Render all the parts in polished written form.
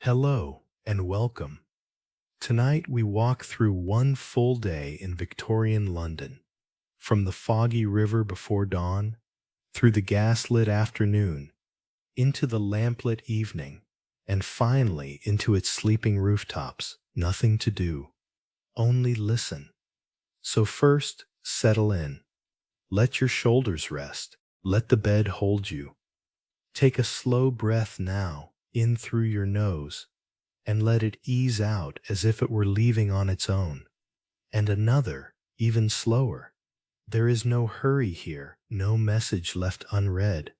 Hello and welcome. Tonight we walk through one full day in Victorian London, from the foggy river before dawn, through the gaslit afternoon, into the lamplit evening, and finally into its sleeping rooftops. Nothing to do, only listen. So first, settle in. Let your shoulders rest. Let the bed hold you. Take a slow breath now, in through your nose, and let it ease out as if it were leaving on its own. And another, even slower. There is no hurry here, no message left unread,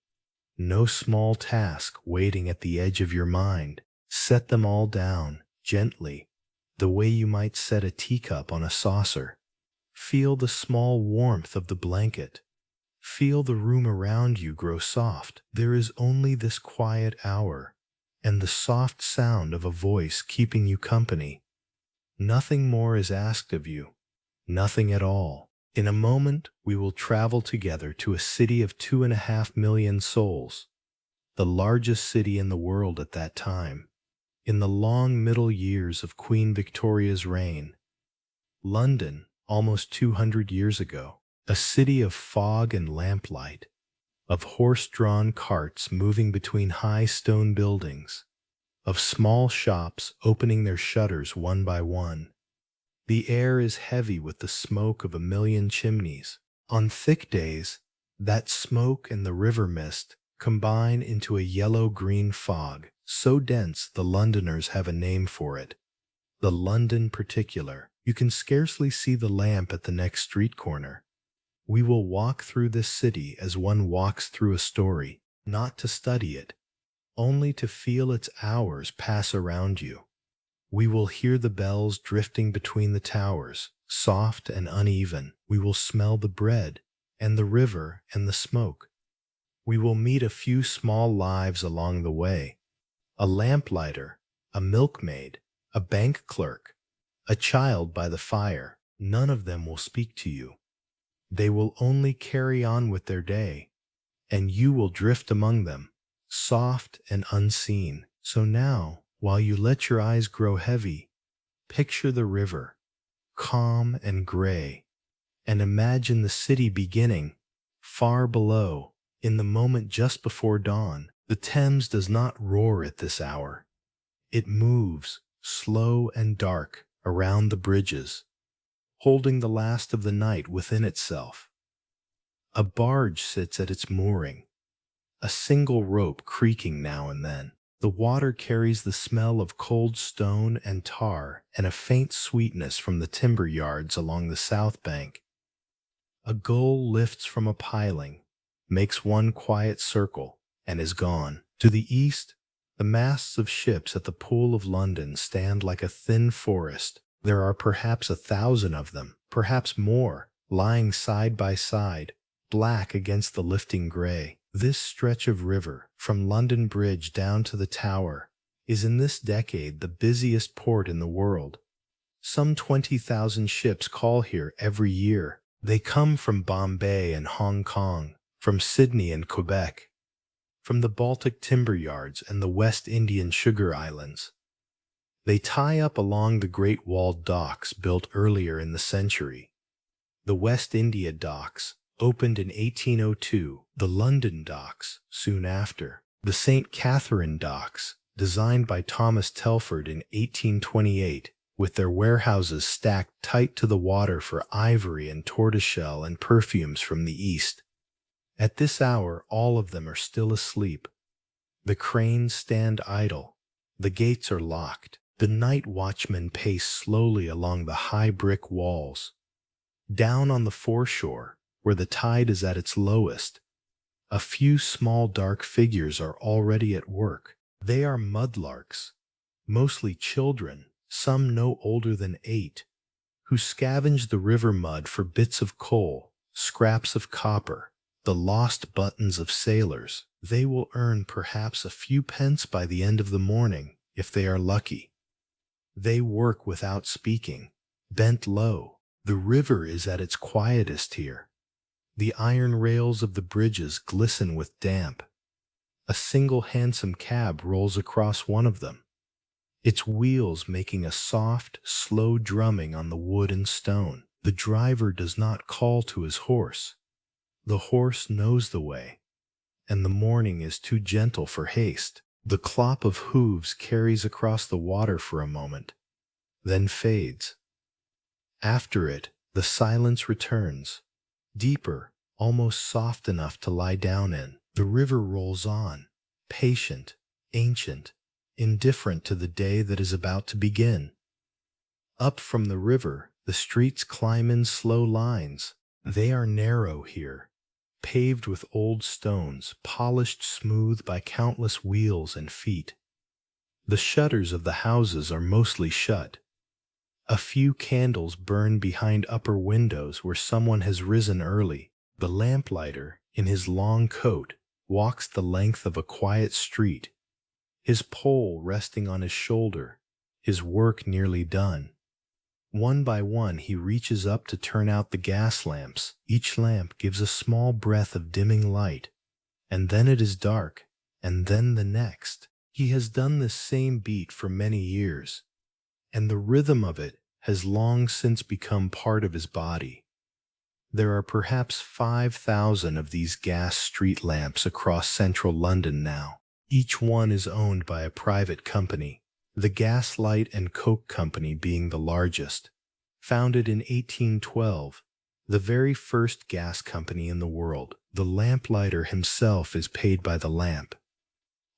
no small task waiting at the edge of your mind. Set them all down, gently, the way you might set a teacup on a saucer. Feel the small warmth of the blanket. Feel the room around you grow soft. There is only this quiet hour, and the soft sound of a voice keeping you company. Nothing more is asked of you, nothing at all. In a moment, we will travel together to a city of 2.5 million souls, the largest city in the world at that time. In the long middle years of Queen Victoria's reign, London, almost 200 years ago, a city of fog and lamplight, of horse-drawn carts moving between high stone buildings, of small shops opening their shutters one by one. The air is heavy with the smoke of 1 million chimneys. On thick days, that smoke and the river mist combine into a yellow-green fog, so dense the Londoners have a name for it. The London particular. You can scarcely see the lamp at the next street corner. We will walk through this city as one walks through a story, not to study it, only to feel its hours pass around you. We will hear the bells drifting between the towers, soft and uneven. We will smell the bread, and the river, and the smoke. We will meet a few small lives along the way. A lamplighter, a milkmaid, a bank clerk, a child by the fire. None of them will speak to you. They will only carry on with their day, and you will drift among them, soft and unseen. So now, while you let your eyes grow heavy, picture the river, calm and gray, and imagine the city beginning, far below, in the moment just before dawn. The Thames does not roar at this hour. It moves, slow and dark, around the bridges, holding the last of the night within itself. A barge sits at its mooring, a single rope creaking now and then. The water carries the smell of cold stone and tar and a faint sweetness from the timber yards along the south bank. A gull lifts from a piling, makes one quiet circle, and is gone. To the east, the masts of ships at the Pool of London stand like a thin forest. There are perhaps 1,000 of them, perhaps more, lying side by side, black against the lifting gray. This stretch of river, from London Bridge down to the Tower, is in this decade the busiest port in the world. Some 20,000 ships call here every year. They come from Bombay and Hong Kong, from Sydney and Quebec, from the Baltic timber yards and the West Indian sugar islands. They tie up along the great walled docks built earlier in the century. The West India Docks opened in 1802, the London Docks soon after, the St. Catherine Docks, designed by Thomas Telford in 1828, with their warehouses stacked tight to the water for ivory and tortoiseshell and perfumes from the East. At this hour, all of them are still asleep. The cranes stand idle. The gates are locked. The night watchmen pace slowly along the high brick walls. Down on the foreshore, where the tide is at its lowest, a few small dark figures are already at work. They are mudlarks, mostly children, some no older than 8, who scavenge the river mud for bits of coal, scraps of copper, the lost buttons of sailors. They will earn perhaps a few pence by the end of the morning, if they are lucky. They work without speaking, bent low. The river is at its quietest here. The iron rails of the bridges glisten with damp. A single hansom cab rolls across one of them. its wheels making a soft, slow drumming on the wood and stone. The driver does not call to his horse. The horse knows the way, and the morning is too gentle for haste. The clop of hooves carries across the water for a moment, then fades. After it, the silence returns, deeper, almost soft enough to lie down in. The river rolls on, patient, ancient, indifferent to the day that is about to begin. Up from the river, the streets climb in slow lines. They are narrow here, paved with old stones, polished smooth by countless wheels and feet. The shutters of the houses are mostly shut. A few candles burn behind upper windows where someone has risen early. The lamplighter, in his long coat, walks the length of a quiet street, his pole resting on his shoulder, his work nearly done. One by one he reaches up to turn out the gas lamps. Each lamp gives a small breath of dimming light, and then it is dark, and then the next. He has done this same beat for many years, and the rhythm of it has long since become part of his body. There are perhaps 5,000 of these gas street lamps across central London now. Each one is owned by a private company, the Gas Light and Coke Company being the largest. Founded in 1812, the very first gas company in the world, the lamplighter himself is paid by the lamp,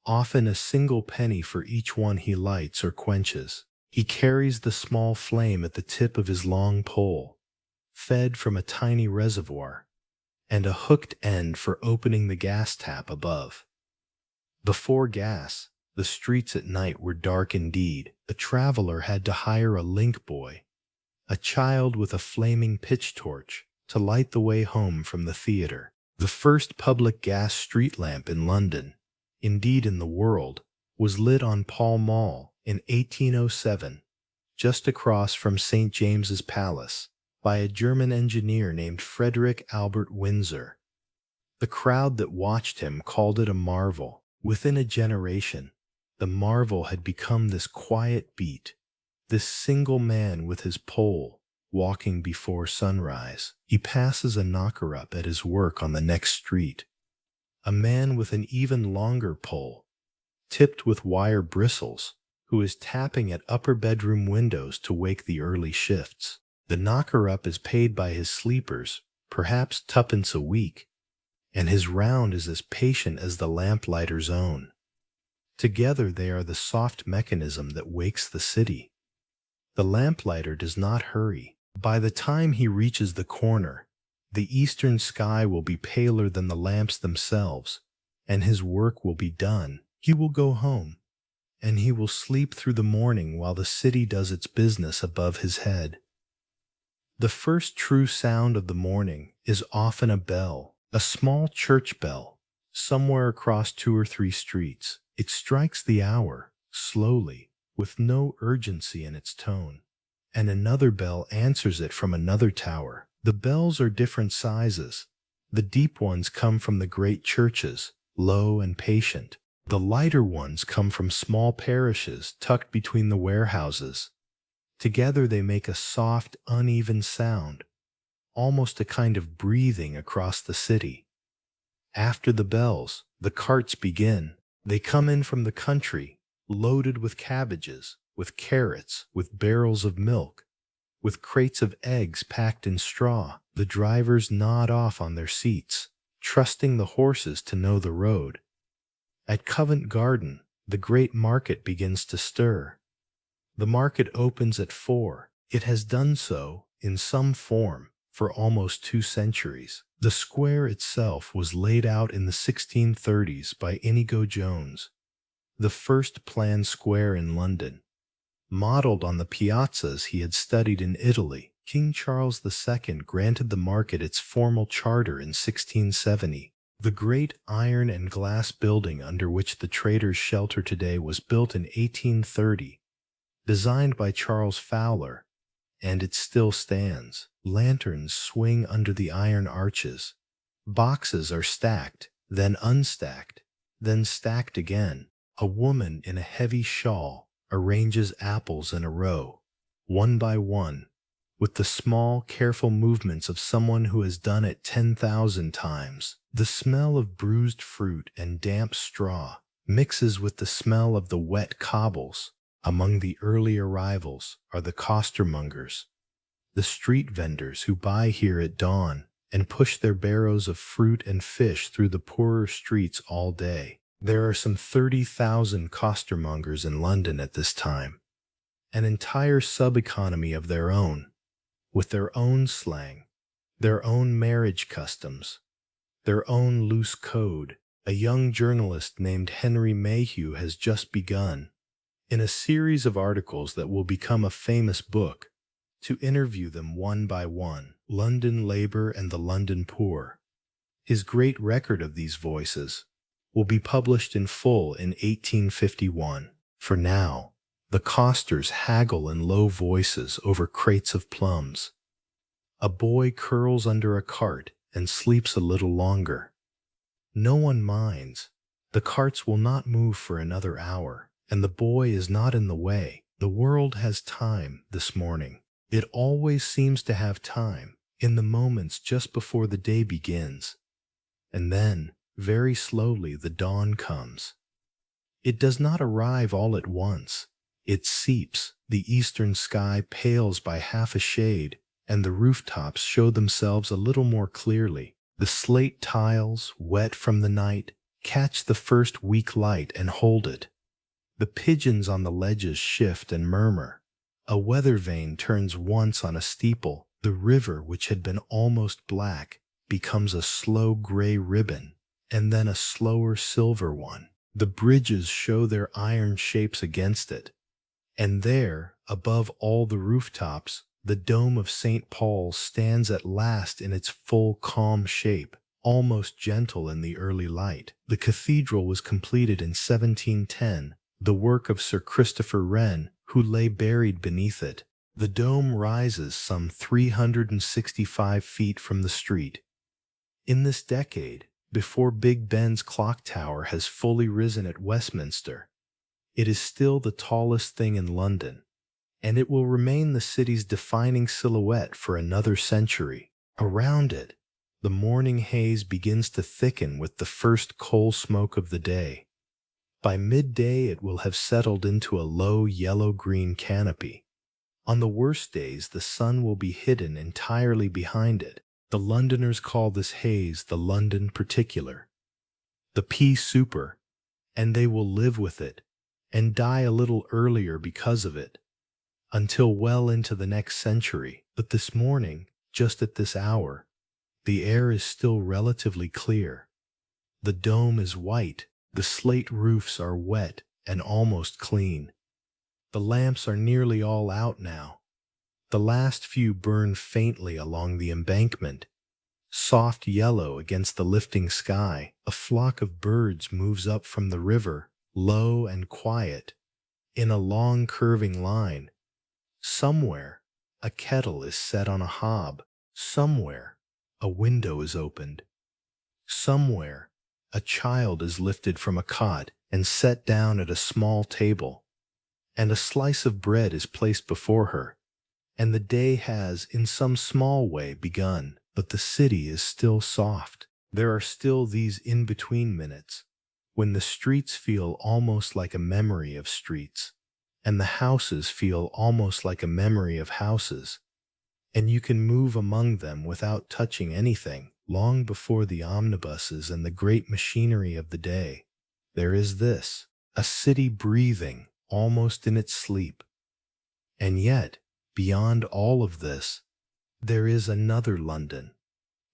often a single penny for each one he lights or quenches. He carries the small flame at the tip of his long pole, fed from a tiny reservoir, and a hooked end for opening the gas tap above. Before gas, the streets at night were dark indeed. A traveler had to hire a link boy, a child with a flaming pitch torch, to light the way home from the theater. The first public gas street lamp in London, indeed in the world, was lit on Pall Mall in 1807, just across from St. James's Palace, by a German engineer named Frederick Albert Windsor. The crowd that watched him called it a marvel. Within a generation, the marvel had become this quiet beat, this single man with his pole, walking before sunrise. He passes a knocker-up at his work on the next street, a man with an even longer pole, tipped with wire bristles, who is tapping at upper bedroom windows to wake the early shifts. The knocker-up is paid by his sleepers, perhaps tuppence a week, and his round is as patient as the lamplighter's own. Together they are the soft mechanism that wakes the city. The lamplighter does not hurry. By the time he reaches the corner, the eastern sky will be paler than the lamps themselves, and his work will be done. He will go home, and he will sleep through the morning while the city does its business above his head. The first true sound of the morning is often a bell, a small church bell, somewhere across 2 or 3 streets. It strikes the hour, slowly, with no urgency in its tone, and another bell answers it from another tower. The bells are different sizes. The deep ones come from the great churches, low and patient. The lighter ones come from small parishes tucked between the warehouses. Together they make a soft, uneven sound, almost a kind of breathing across the city. After the bells, the carts begin. They come in from the country, loaded with cabbages, with carrots, with barrels of milk, with crates of eggs packed in straw. The drivers nod off on their seats, trusting the horses to know the road. At Covent Garden, the great market begins to stir. The market opens at 4. It has done so, in some form, for almost 2 centuries. The square itself was laid out in the 1630s by Inigo Jones, the first planned square in London. Modeled on the piazzas he had studied in Italy, King Charles II granted the market its formal charter in 1670. The great iron and glass building under which the traders shelter today was built in 1830, designed by Charles Fowler, and it still stands. Lanterns swing under the iron arches. Boxes are stacked, then unstacked, then stacked again. A woman in a heavy shawl, arranges apples in a row, one by one, with the small, careful movements of someone who has done it 10,000 times. The smell of bruised fruit and damp straw mixes with the smell of the wet cobbles. Among the early arrivals are the costermongers, the street vendors who buy here at dawn and push their barrows of fruit and fish through the poorer streets all day. There are some 30,000 costermongers in London at this time, an entire sub-economy of their own, with their own slang, their own marriage customs, their own loose code. A young journalist named Henry Mayhew has just begun, in a series of articles that will become a famous book, to interview them one by one, London labor and the London poor. His great record of these voices will be published in full in 1851. For now, the costers haggle in low voices over crates of plums. A boy curls under a cart and sleeps a little longer. No one minds. The carts will not move for another hour, and the boy is not in the way. The world has time this morning. It always seems to have time in the moments just before the day begins. And then, very slowly, the dawn comes. It does not arrive all at once. It seeps. The eastern sky pales by half a shade, and the rooftops show themselves a little more clearly. The slate tiles, wet from the night, catch the first weak light and hold it. The pigeons on the ledges shift and murmur. A weather vane turns once on a steeple. The river, which had been almost black, becomes a slow gray ribbon, and then a slower silver one. The bridges show their iron shapes against it. And there, above all the rooftops, the dome of St. Paul's stands at last in its full calm shape, almost gentle in the early light. The cathedral was completed in 1710, the work of Sir Christopher Wren, who lay buried beneath it. The dome rises some 365 feet from the street. In this decade, before Big Ben's clock tower has fully risen at Westminster, it is still the tallest thing in London, and it will remain the city's defining silhouette for another century. Around it, the morning haze begins to thicken with the first coal smoke of the day. By midday, it will have settled into a low yellow-green canopy. On the worst days, the sun will be hidden entirely behind it. The Londoners call this haze the London particular, the pea super, and they will live with it and die a little earlier because of it, until well into the next century. But this morning, just at this hour, the air is still relatively clear. The dome is white, the slate roofs are wet and almost clean. The lamps are nearly all out now. The last few burn faintly along the embankment, soft yellow against the lifting sky. A flock of birds moves up from the river, low and quiet, in a long curving line. Somewhere, a kettle is set on a hob. Somewhere, a window is opened. Somewhere, a child is lifted from a cot and set down at a small table, and a slice of bread is placed before her, and the day has, in some small way, begun. But the city is still soft. There are still these in-between minutes, when the streets feel almost like a memory of streets, and the houses feel almost like a memory of houses, and you can move among them without touching anything. Long before the omnibuses and the great machinery of the day, there is this, a city breathing almost in its sleep. And yet, beyond all of this, there is another London,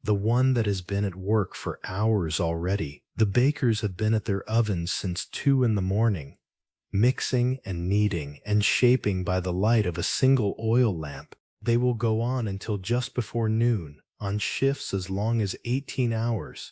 the one that has been at work for hours already. The bakers have been at their ovens since 2 in the morning, mixing and kneading and shaping by the light of a single oil lamp. They will go on until just before noon, on shifts as long as 18 hours.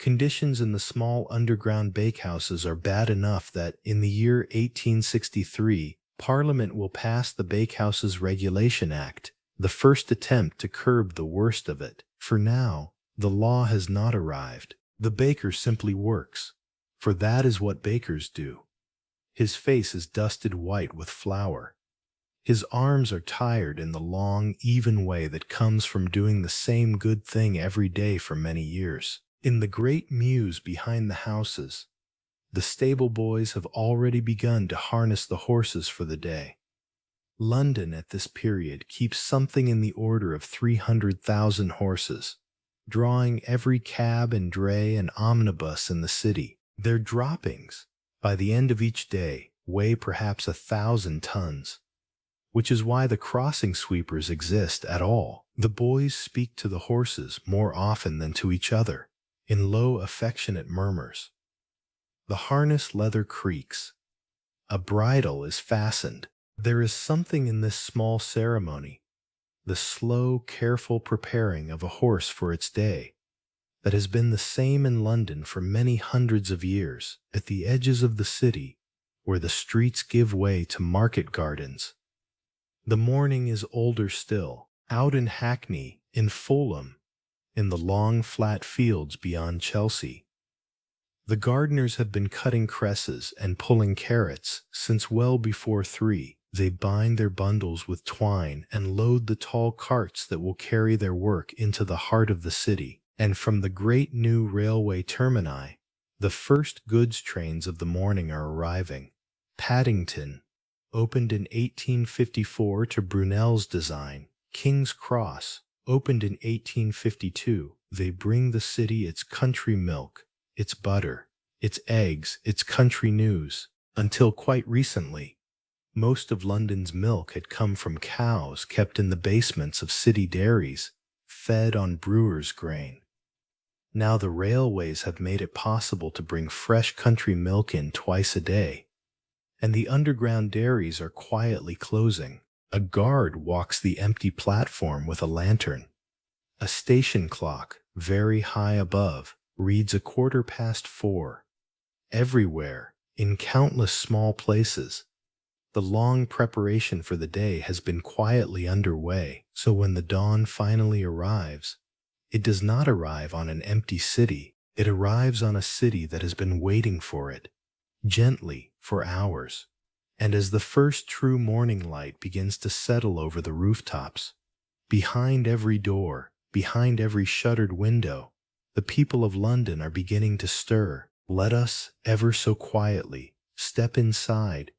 Conditions in the small underground bakehouses are bad enough that, in the year 1863, Parliament will pass the Bakehouses Regulation Act, the first attempt to curb the worst of it. For now, the law has not arrived. The baker simply works, for that is what bakers do. His face is dusted white with flour. His arms are tired in the long, even way that comes from doing the same good thing every day for many years. In the great mews behind the houses, the stable boys have already begun to harness the horses for the day. London at this period keeps something in the order of 300,000 horses, drawing every cab and dray and omnibus in the city. Their droppings, by the end of each day, weigh perhaps 1,000 tons, which is why the crossing sweepers exist at all. The boys speak to the horses more often than to each other, in low, affectionate murmurs. The harness leather creaks. A bridle is fastened. There is something in this small ceremony, the slow, careful preparing of a horse for its day, that has been the same in London for many hundreds of years. At the edges of the city, where the streets give way to market gardens, the morning is older still. Out in Hackney, in Fulham, in the long flat fields beyond Chelsea, the gardeners have been cutting cresses and pulling carrots since well before 3. They bind their bundles with twine and load the tall carts that will carry their work into the heart of the city. And from the great new railway termini, the first goods trains of the morning are arriving. Paddington, opened in 1854 to Brunel's design. King's Cross, opened in 1852. They bring the city its country milk, its butter, its eggs, its country news. Until quite recently, most of London's milk had come from cows kept in the basements of city dairies, fed on brewer's grain. Now the railways have made it possible to bring fresh country milk in twice a day, and the underground dairies are quietly closing. A guard walks the empty platform with a lantern. A station clock, very high above, reads 4:15. Everywhere, in countless small places, the long preparation for the day has been quietly underway, so when the dawn finally arrives, it does not arrive on an empty city. It arrives on a city that has been waiting for it, gently, for hours. And as the first true morning light begins to settle over the rooftops, behind every door, behind every shuttered window, the people of London are beginning to stir. Let us, ever so quietly, step inside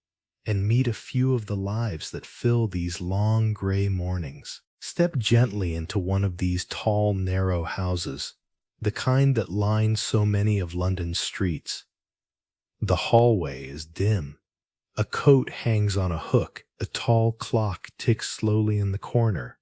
and meet a few of the lives that fill these long gray mornings. Step gently into one of these tall, narrow houses, the kind that line so many of London's streets. The hallway is dim. A coat hangs on a hook. A tall clock ticks slowly in the corner,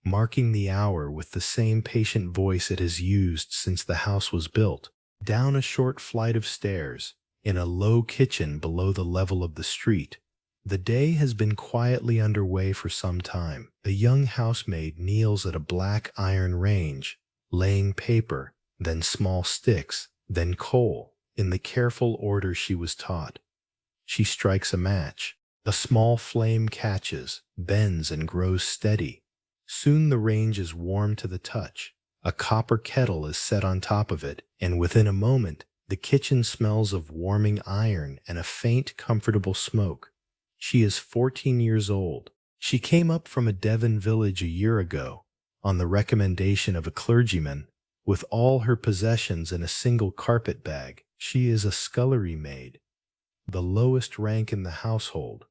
marking the hour with the same patient voice it has used since the house was built. Down a short flight of stairs, in a low kitchen below the level of the street, the day has been quietly underway for some time. A young housemaid kneels at a black iron range, laying paper, then small sticks, then coal, in the careful order she was taught. She strikes a match. A small flame catches, bends, and grows steady. Soon the range is warm to the touch. A copper kettle is set on top of it, and within a moment, the kitchen smells of warming iron and a faint, comfortable smoke. She is 14 years old. She came up from a Devon village a year ago, on the recommendation of a clergyman, with all her possessions in a single carpet bag. She is a scullery maid, the lowest rank in the household,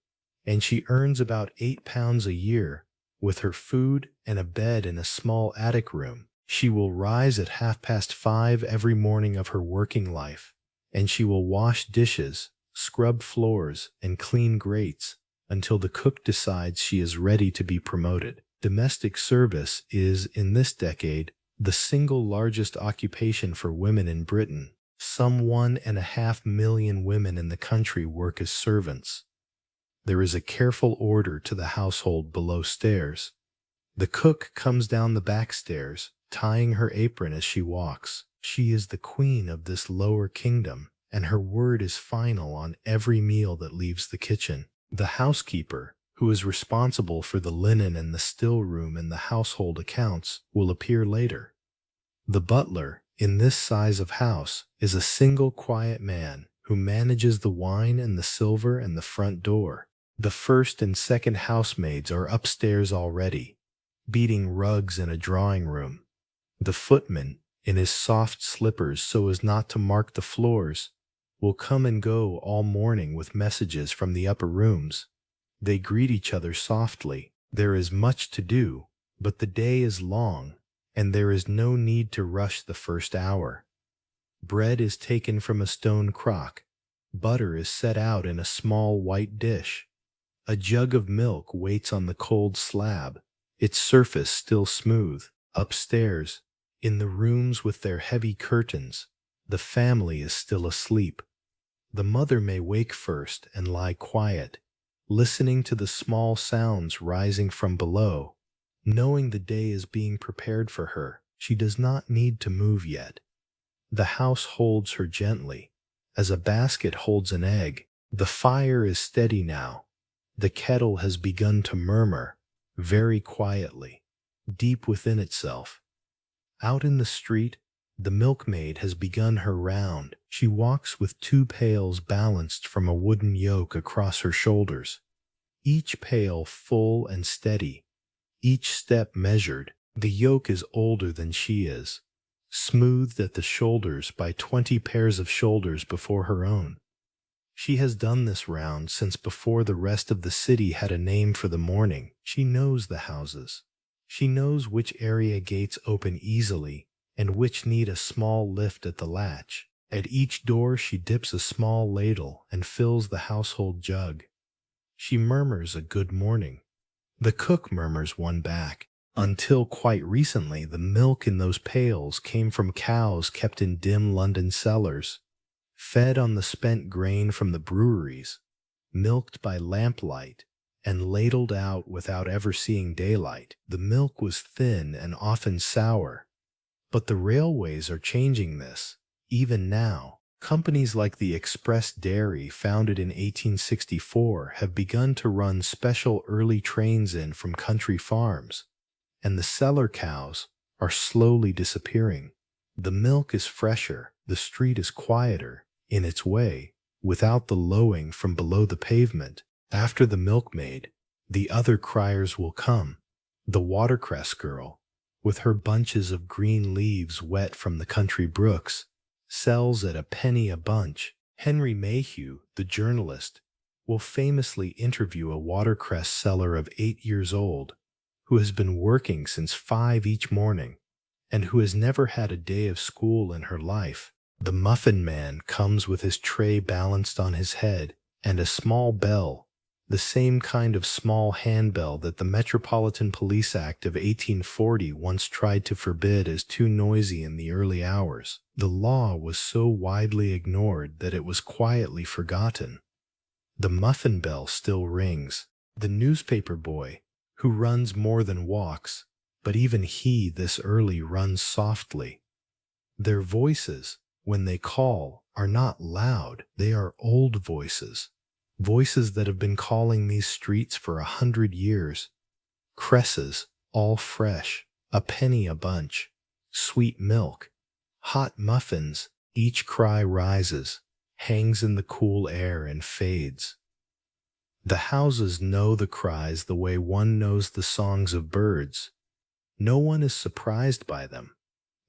and she earns about £8 a year, with her food and a bed in a small attic room. She will rise at 5:30 every morning of her working life, and she will wash dishes, scrub floors, and clean grates until the cook decides she is ready to be promoted. Domestic service is, in this decade, the single largest occupation for women in Britain. Some 1.5 million women in the country work as servants. There is a careful order to the household below stairs. The cook comes down the back stairs, tying her apron as she walks. She is the queen of this lower kingdom, and her word is final on every meal that leaves the kitchen. The housekeeper, who is responsible for the linen and the still room and the household accounts, will appear later. The butler, in this size of house, is a single quiet man who manages the wine and the silver and the front door. The first and second housemaids are upstairs already, beating rugs in a drawing room. The footman, in his soft slippers so as not to mark the floors, will come and go all morning with messages from the upper rooms. They greet each other softly. There is much to do, but the day is long, and there is no need to rush the first hour. Bread is taken from a stone crock. Butter is set out in a small white dish. A jug of milk waits on the cold slab, its surface still smooth. Upstairs, in the rooms with their heavy curtains, the family is still asleep. The mother may wake first and lie quiet, listening to the small sounds rising from below. Knowing the day is being prepared for her, she does not need to move yet. The house holds her gently, as a basket holds an egg. The fire is steady now. The kettle has begun to murmur, very quietly, deep within itself. Out in the street, the milkmaid has begun her round. She walks with 2 pails balanced from a wooden yoke across her shoulders, each pail full and steady, each step measured. The yoke is older than she is, smoothed at the shoulders by 20 pairs of shoulders before her own. She has done this round since before the rest of the city had a name for the morning. She knows the houses. She knows which area gates open easily and which need a small lift at the latch. At each door she dips a small ladle and fills the household jug. She murmurs a good morning. The cook murmurs one back. Until quite recently, the milk in those pails came from cows kept in dim London cellars, fed on the spent grain from the breweries, milked by lamplight, and ladled out without ever seeing daylight. The milk was thin and often sour. But the railways are changing this. Even now, companies like the Express Dairy, founded in 1864, have begun to run special early trains in from country farms, and the cellar cows are slowly disappearing. The milk is fresher, the street is quieter, in its way, without the lowing from below the pavement. After the milkmaid, the other criers will come. The watercress girl, with her bunches of green leaves wet from the country brooks, sells at a penny a bunch. Henry Mayhew, the journalist, will famously interview a watercress seller of 8 years old, who has been working since 5 each morning, and who has never had a day of school in her life. The muffin man comes with his tray balanced on his head, and a small bell, the same kind of small handbell that the Metropolitan Police Act of 1840 once tried to forbid as too noisy in the early hours. The law was so widely ignored that it was quietly forgotten. The muffin bell still rings. The newspaper boy, who runs more than walks, but even he this early runs softly. Their voices, when they call, are not loud. They are old voices. Voices that have been calling these streets for 100 years. Cresses, all fresh, a penny a bunch, sweet milk, hot muffins. Each cry rises, hangs in the cool air and fades. The houses know the cries the way one knows the songs of birds. No one is surprised by them.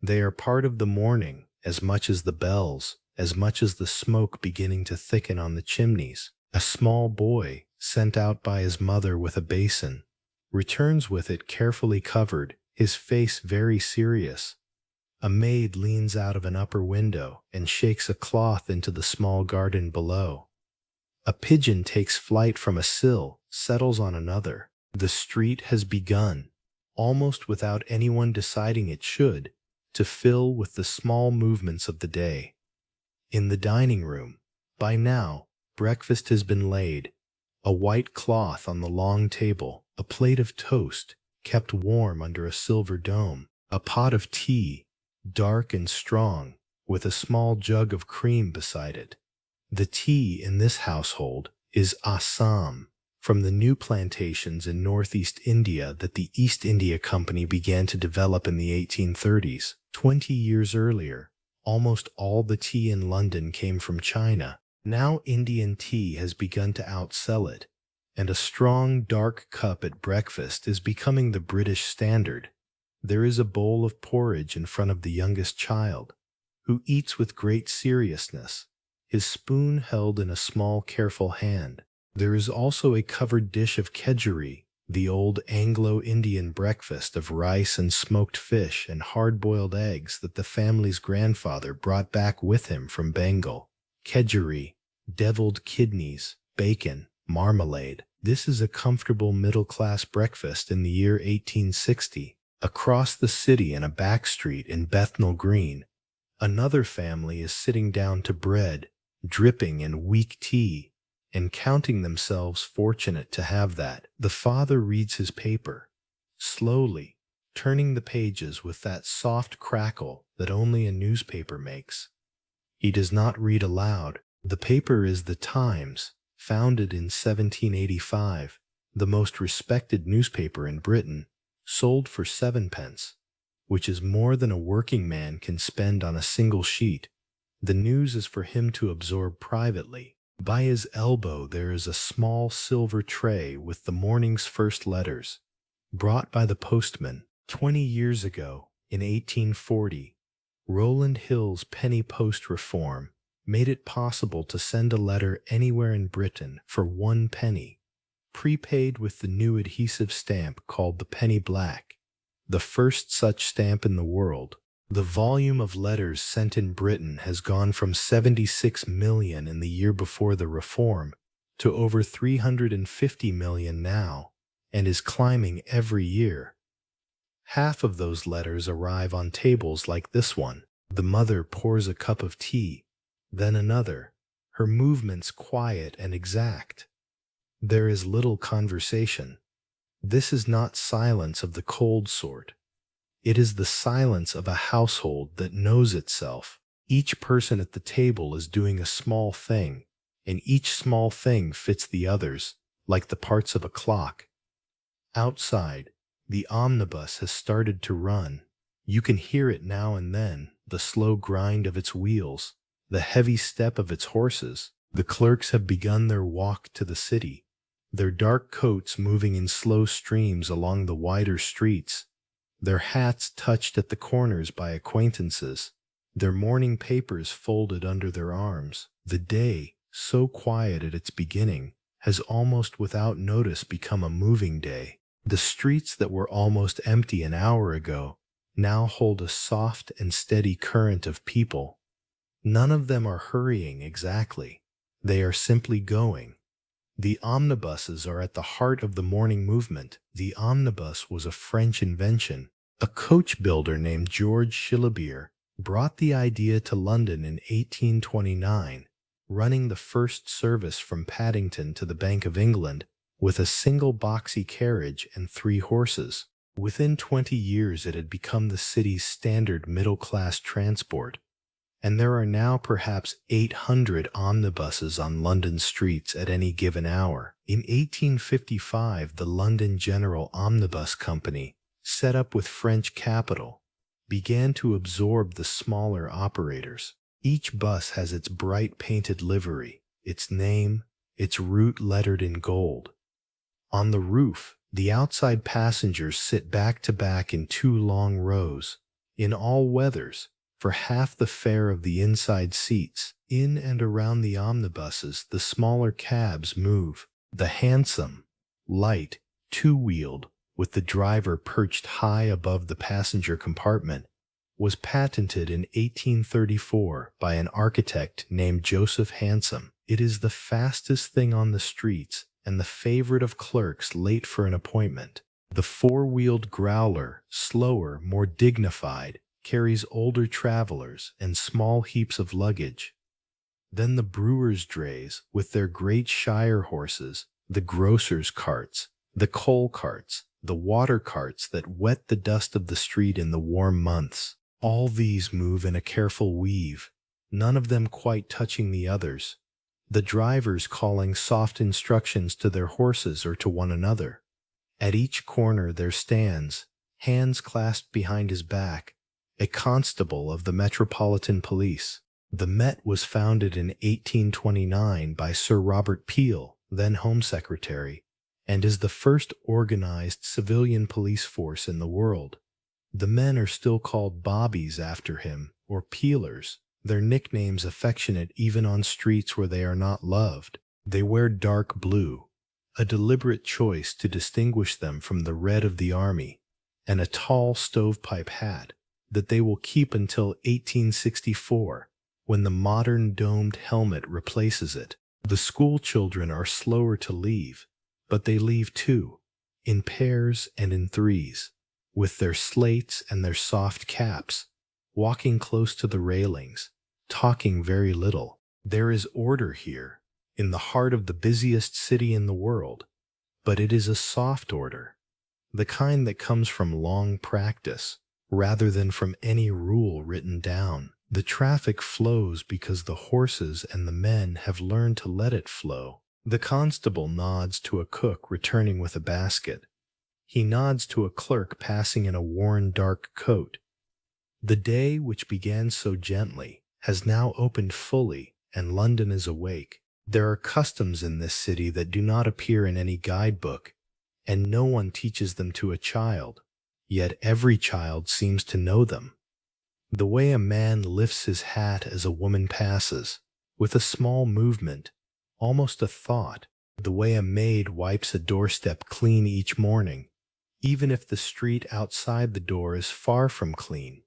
They are part of the morning as much as the bells, as much as the smoke beginning to thicken on the chimneys. A small boy, sent out by his mother with a basin, returns with it carefully covered, his face very serious. A maid leans out of an upper window and shakes a cloth into the small garden below. A pigeon takes flight from a sill, settles on another. The street has begun, almost without anyone deciding it should, to fill with the small movements of the day. In the dining room, by now, breakfast has been laid. A white cloth on the long table, a plate of toast, kept warm under a silver dome, a pot of tea, dark and strong, with a small jug of cream beside it. The tea in this household is Assam, from the new plantations in northeast India that the East India Company began to develop in the 1830s. 20 years earlier, almost all the tea in London came from China. Now Indian tea has begun to outsell it, and a strong dark cup at breakfast is becoming the British standard. There is a bowl of porridge in front of the youngest child, who eats with great seriousness, his spoon held in a small careful hand. There is also a covered dish of kedgeree, the old Anglo-Indian breakfast of rice and smoked fish and hard-boiled eggs that the family's grandfather brought back with him from Bengal. Kedgeree, deviled kidneys, bacon, marmalade. This is a comfortable middle-class breakfast in the year 1860. Across the city in a back street in Bethnal Green, another family is sitting down to bread, dripping in weak tea, and counting themselves fortunate to have that. The father reads his paper, slowly, turning the pages with that soft crackle that only a newspaper makes. He does not read aloud. The paper is the Times, founded in 1785, the most respected newspaper in Britain, sold for 7 pence, which is more than a working man can spend on a single sheet. The news is for him to absorb privately. By his elbow there is a small silver tray with the morning's first letters, brought by the postman. 20 years ago, in 1840, Rowland Hill's penny post reform made it possible to send a letter anywhere in Britain for 1 penny, prepaid with the new adhesive stamp called the penny black, the first such stamp in the world. The volume of letters sent in Britain has gone from 76 million in the year before the reform to over 350 million now, and is climbing every year. Half of those letters arrive on tables like this one. The mother pours a cup of tea, then another, her movements quiet and exact. There is little conversation. This is not silence of the cold sort. It is the silence of a household that knows itself. Each person at the table is doing a small thing, and each small thing fits the others, like the parts of a clock. Outside, the omnibus has started to run. You can hear it now and then, the slow grind of its wheels, the heavy step of its horses. The clerks have begun their walk to the city, their dark coats moving in slow streams along the wider streets, their hats touched at the corners by acquaintances, their morning papers folded under their arms. The day, so quiet at its beginning, has almost without notice become a moving day. The streets that were almost empty an hour ago now hold a soft and steady current of people. None of them are hurrying exactly. They are simply going. The omnibuses are at the heart of the morning movement. The omnibus was a French invention. A coach builder named George Slumberia brought the idea to London in 1829, running the first service from Paddington to the Bank of England with a single boxy carriage and 3 horses. Within 20 years it had become the city's standard middle-class transport, and there are now perhaps 800 omnibuses on London streets at any given hour. In 1855, the London General Omnibus Company, set up with French capital, began to absorb the smaller operators. Each bus has its bright painted livery, its name, its route lettered in gold. On the roof, the outside passengers sit back to back in 2 long rows, in all weathers, for half the fare of the inside seats. In and around the omnibuses, the smaller cabs move. The handsome, light, 2-wheeled, with the driver perched high above the passenger compartment, was patented in 1834 by an architect named Joseph Hansom. It is the fastest thing on the streets and the favorite of clerks late for an appointment. The 4-wheeled growler, slower, more dignified, carries older travelers and small heaps of luggage. Then the brewers' drays, with their great shire horses, the grocers' carts, the coal carts, the water carts that wet the dust of the street in the warm months. All these move in a careful weave, none of them quite touching the others, the drivers calling soft instructions to their horses or to one another. At each corner there stands, hands clasped behind his back, a constable of the Metropolitan Police. The Met was founded in 1829 by Sir Robert Peel, then Home Secretary, and is the first organized civilian police force in the world. The men are still called bobbies after him, or peelers, their nicknames affectionate even on streets where they are not loved. They wear dark blue, a deliberate choice to distinguish them from the red of the army, and a tall stovepipe hat that they will keep until 1864, when the modern domed helmet replaces it. The school children are slower to leave, but they leave too, in pairs and in threes, with their slates and their soft caps, walking close to the railings, talking very little. There is order here, in the heart of the busiest city in the world, but it is a soft order, the kind that comes from long practice, rather than from any rule written down. The traffic flows because the horses and the men have learned to let it flow. The constable nods to a cook returning with a basket. He nods to a clerk passing in a worn dark coat. The day, which began so gently, has now opened fully, and London is awake. There are customs in this city that do not appear in any guidebook, and no one teaches them to a child, yet every child seems to know them. The way a man lifts his hat as a woman passes, with a small movement, almost a thought. The way a maid wipes a doorstep clean each morning, even if the street outside the door is far from clean.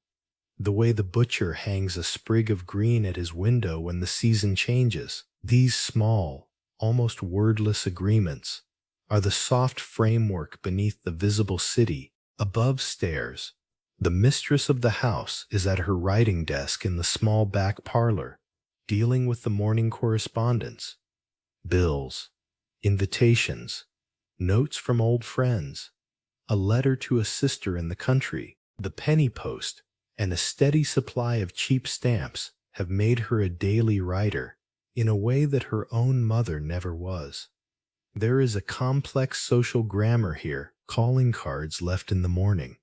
The way the butcher hangs a sprig of green at his window when the season changes. These small, almost wordless agreements are the soft framework beneath the visible city. Above stairs, the mistress of the house is at her writing desk in the small back parlor, dealing with the morning correspondence, bills, invitations, notes from old friends, a letter to a sister in the country. The penny post and a steady supply of cheap stamps have made her a daily writer in a way that her own mother never was. There is a complex social grammar here, calling cards left in the morning,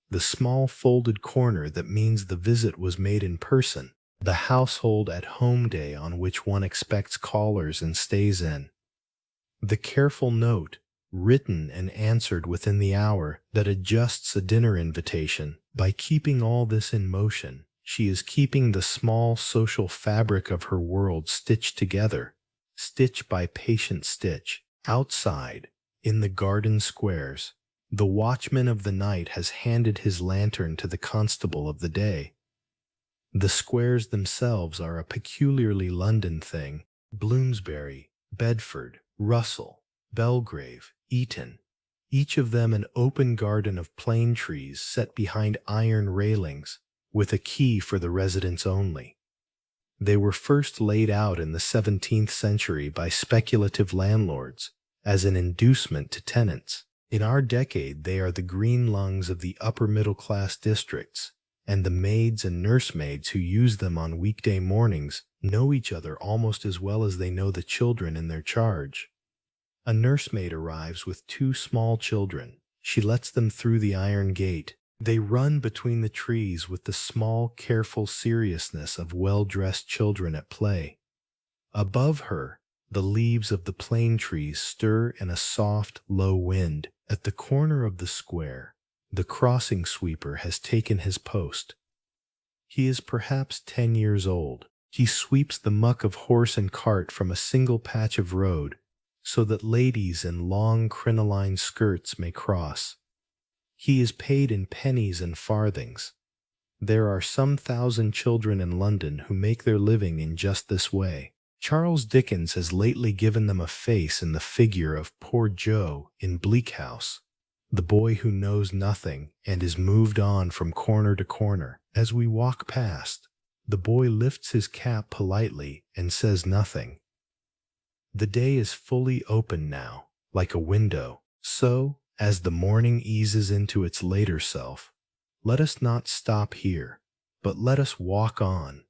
the small folded corner that means the visit was made in person, the household at home day on which one expects callers and stays in, the careful note, written and answered within the hour, that adjusts a dinner invitation. By keeping all this in motion, she is keeping the small social fabric of her world stitched together, stitch by patient stitch. Outside, in the garden squares, the watchman of the night has handed his lantern to the constable of the day. The squares themselves are a peculiarly London thing. Bloomsbury, Bedford, Russell, Belgrave, Eton, each of them an open garden of plane trees set behind iron railings, with a key for the residents only. They were first laid out in the 17th century by speculative landlords as an inducement to tenants. In our decade, they are the green lungs of the upper middle-class districts, and the maids and nursemaids who use them on weekday mornings know each other almost as well as they know the children in their charge. A nursemaid arrives with 2 small children. She lets them through the iron gate. They run between the trees with the small, careful seriousness of well-dressed children at play. Above her, the leaves of the plane trees stir in a soft, low wind. At the corner of the square, the crossing sweeper has taken his post. He is perhaps 10 years old. He sweeps the muck of horse and cart from a single patch of road, so that ladies in long crinoline skirts may cross. He is paid in pennies and farthings. There are some 1,000 children in London who make their living in just this way. Charles Dickens has lately given them a face in the figure of poor Joe in Bleak House, the boy who knows nothing and is moved on from corner to corner. As we walk past, the boy lifts his cap politely and says nothing. The day is fully open now, like a window. So, as the morning eases into its later self, let us not stop here, but let us walk on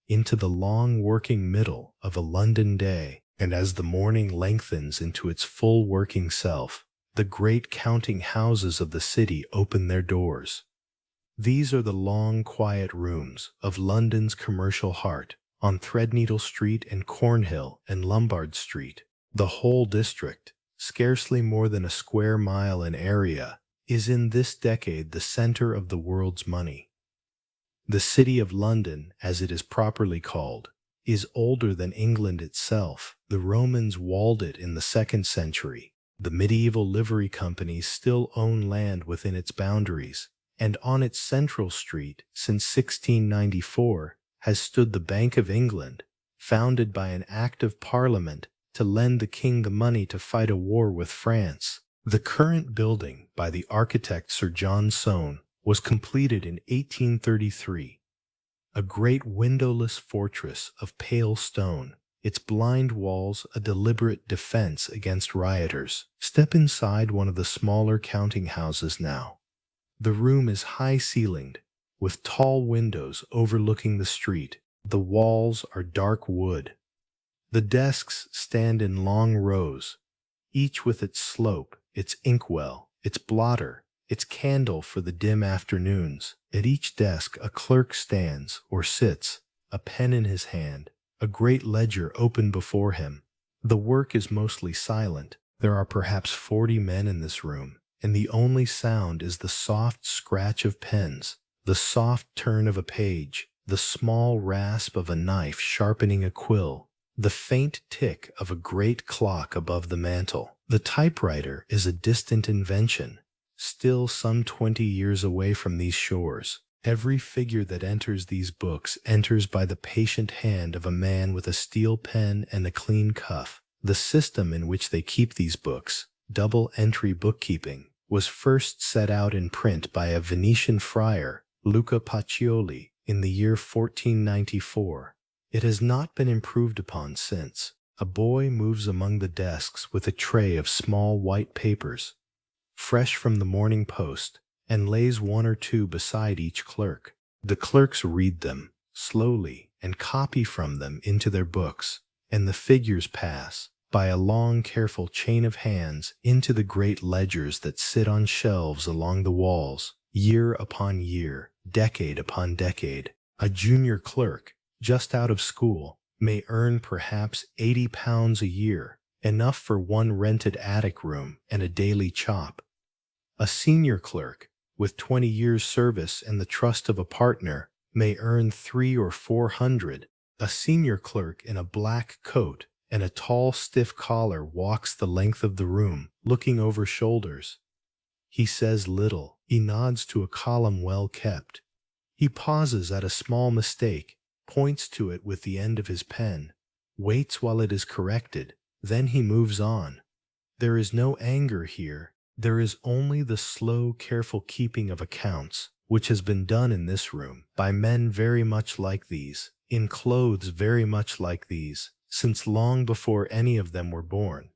into the long working middle of a London day. And as the morning lengthens into its full working self, the great counting houses of the city open their doors. These are the long, quiet rooms of London's commercial heart, on Threadneedle Street and Cornhill and Lombard Street. The whole district, scarcely more than a square mile in area, is in this decade the center of the world's money. The City of London, as it is properly called, is older than England itself. The Romans walled it in the 2nd century. The medieval livery companies still own land within its boundaries, and on its central street, since 1694, has stood the Bank of England, founded by an Act of Parliament to lend the king the money to fight a war with France. The current building, by the architect Sir John Soane, was completed in 1833. A great windowless fortress of pale stone, its blind walls a deliberate defense against rioters. Step inside one of the smaller counting houses now. The room is high-ceilinged, with tall windows overlooking the street. The walls are dark wood. The desks stand in long rows, each with its slope, its inkwell, its blotter, its candle for the dim afternoons. At each desk a clerk stands or sits, a pen in his hand, a great ledger open before him. The work is mostly silent. There are perhaps 40 men in this room, and the only sound is the soft scratch of pens, the soft turn of a page, the small rasp of a knife sharpening a quill, the faint tick of a great clock above the mantel. The typewriter is a distant invention, still some 20 years away from these shores. Every figure that enters these books enters by the patient hand of a man with a steel pen and a clean cuff. The system in which they keep these books, double-entry bookkeeping, was first set out in print by a Venetian friar, Luca Pacioli, in the year 1494. It has not been improved upon since. A boy moves among the desks with a tray of small white papers, fresh from the Morning Post, and lays one or two beside each clerk. The clerks read them slowly and copy from them into their books, and the figures pass, by a long, careful chain of hands, into the great ledgers that sit on shelves along the walls, year upon year, decade upon decade. A junior clerk, just out of school, may earn perhaps £80 a year, enough for one rented attic room and a daily chop. A senior clerk, with 20 years' service and the trust of a partner, may earn 300 or 400. A senior clerk in a black coat and a tall, stiff collar walks the length of the room, looking over shoulders. He says little. He nods to a column well kept. He pauses at a small mistake, points to it with the end of his pen, waits while it is corrected, then he moves on. There is no anger here. There is only the slow, careful keeping of accounts, which has been done in this room by men very much like these, in clothes very much like these, since long before any of them were born.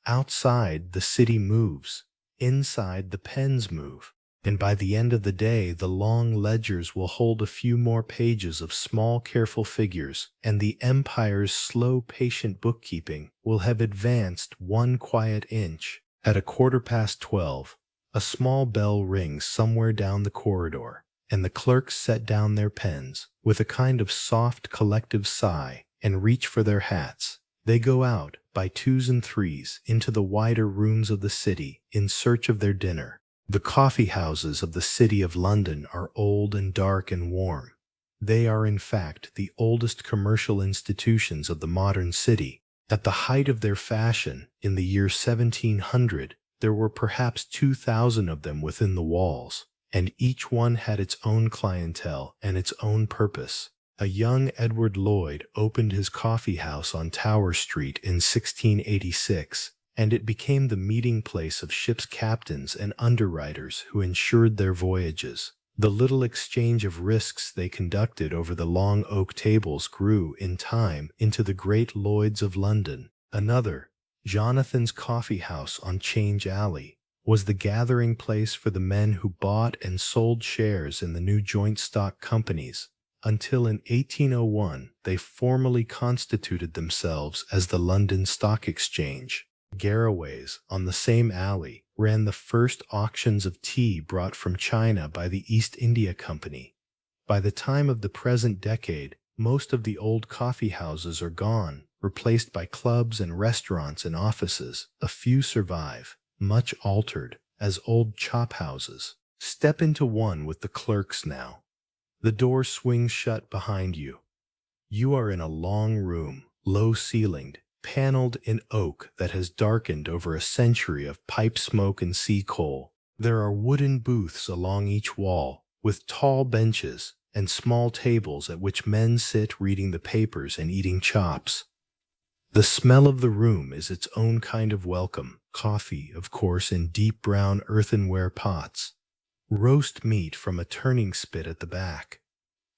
Outside, the city moves. Inside, the pens move. And by the end of the day, the long ledgers will hold a few more pages of small, careful figures, and the empire's slow, patient bookkeeping will have advanced 1 quiet inch. At 12:15, a small bell rings somewhere down the corridor, and the clerks set down their pens with a kind of soft collective sigh and reach for their hats. They go out by 2s and 3s into the wider rooms of the city in search of their dinner. The coffee houses of the City of London are old and dark and warm. They are in fact the oldest commercial institutions of the modern city. At the height of their fashion, in the year 1700, there were perhaps 2,000 of them within the walls, and each one had its own clientele and its own purpose. A young Edward Lloyd opened his coffee house on Tower Street in 1686, and it became the meeting place of ship's captains and underwriters who insured their voyages. The little exchange of risks they conducted over the long oak tables grew, in time, into the great Lloyds of London. Another, Jonathan's Coffee House on Change Alley, was the gathering place for the men who bought and sold shares in the new joint stock companies, until in 1801 they formally constituted themselves as the London Stock Exchange. Garraway's, on the same alley, ran the first auctions of tea brought from China by the East India Company. By the time of the present decade, Most of the old coffee houses are gone, replaced by clubs and restaurants and offices. A few survive, much altered, as old chop houses. Step into one with the clerks now. The door swings shut behind you. You are in a long room, low-ceilinged, paneled in oak that has darkened over a century of pipe smoke and sea coal. There are wooden booths along each wall, with tall benches and small tables at which men sit reading the papers and eating chops. The smell of the room is its own kind of welcome. Coffee, of course, in deep brown earthenware pots. Roast meat from a turning spit at the back.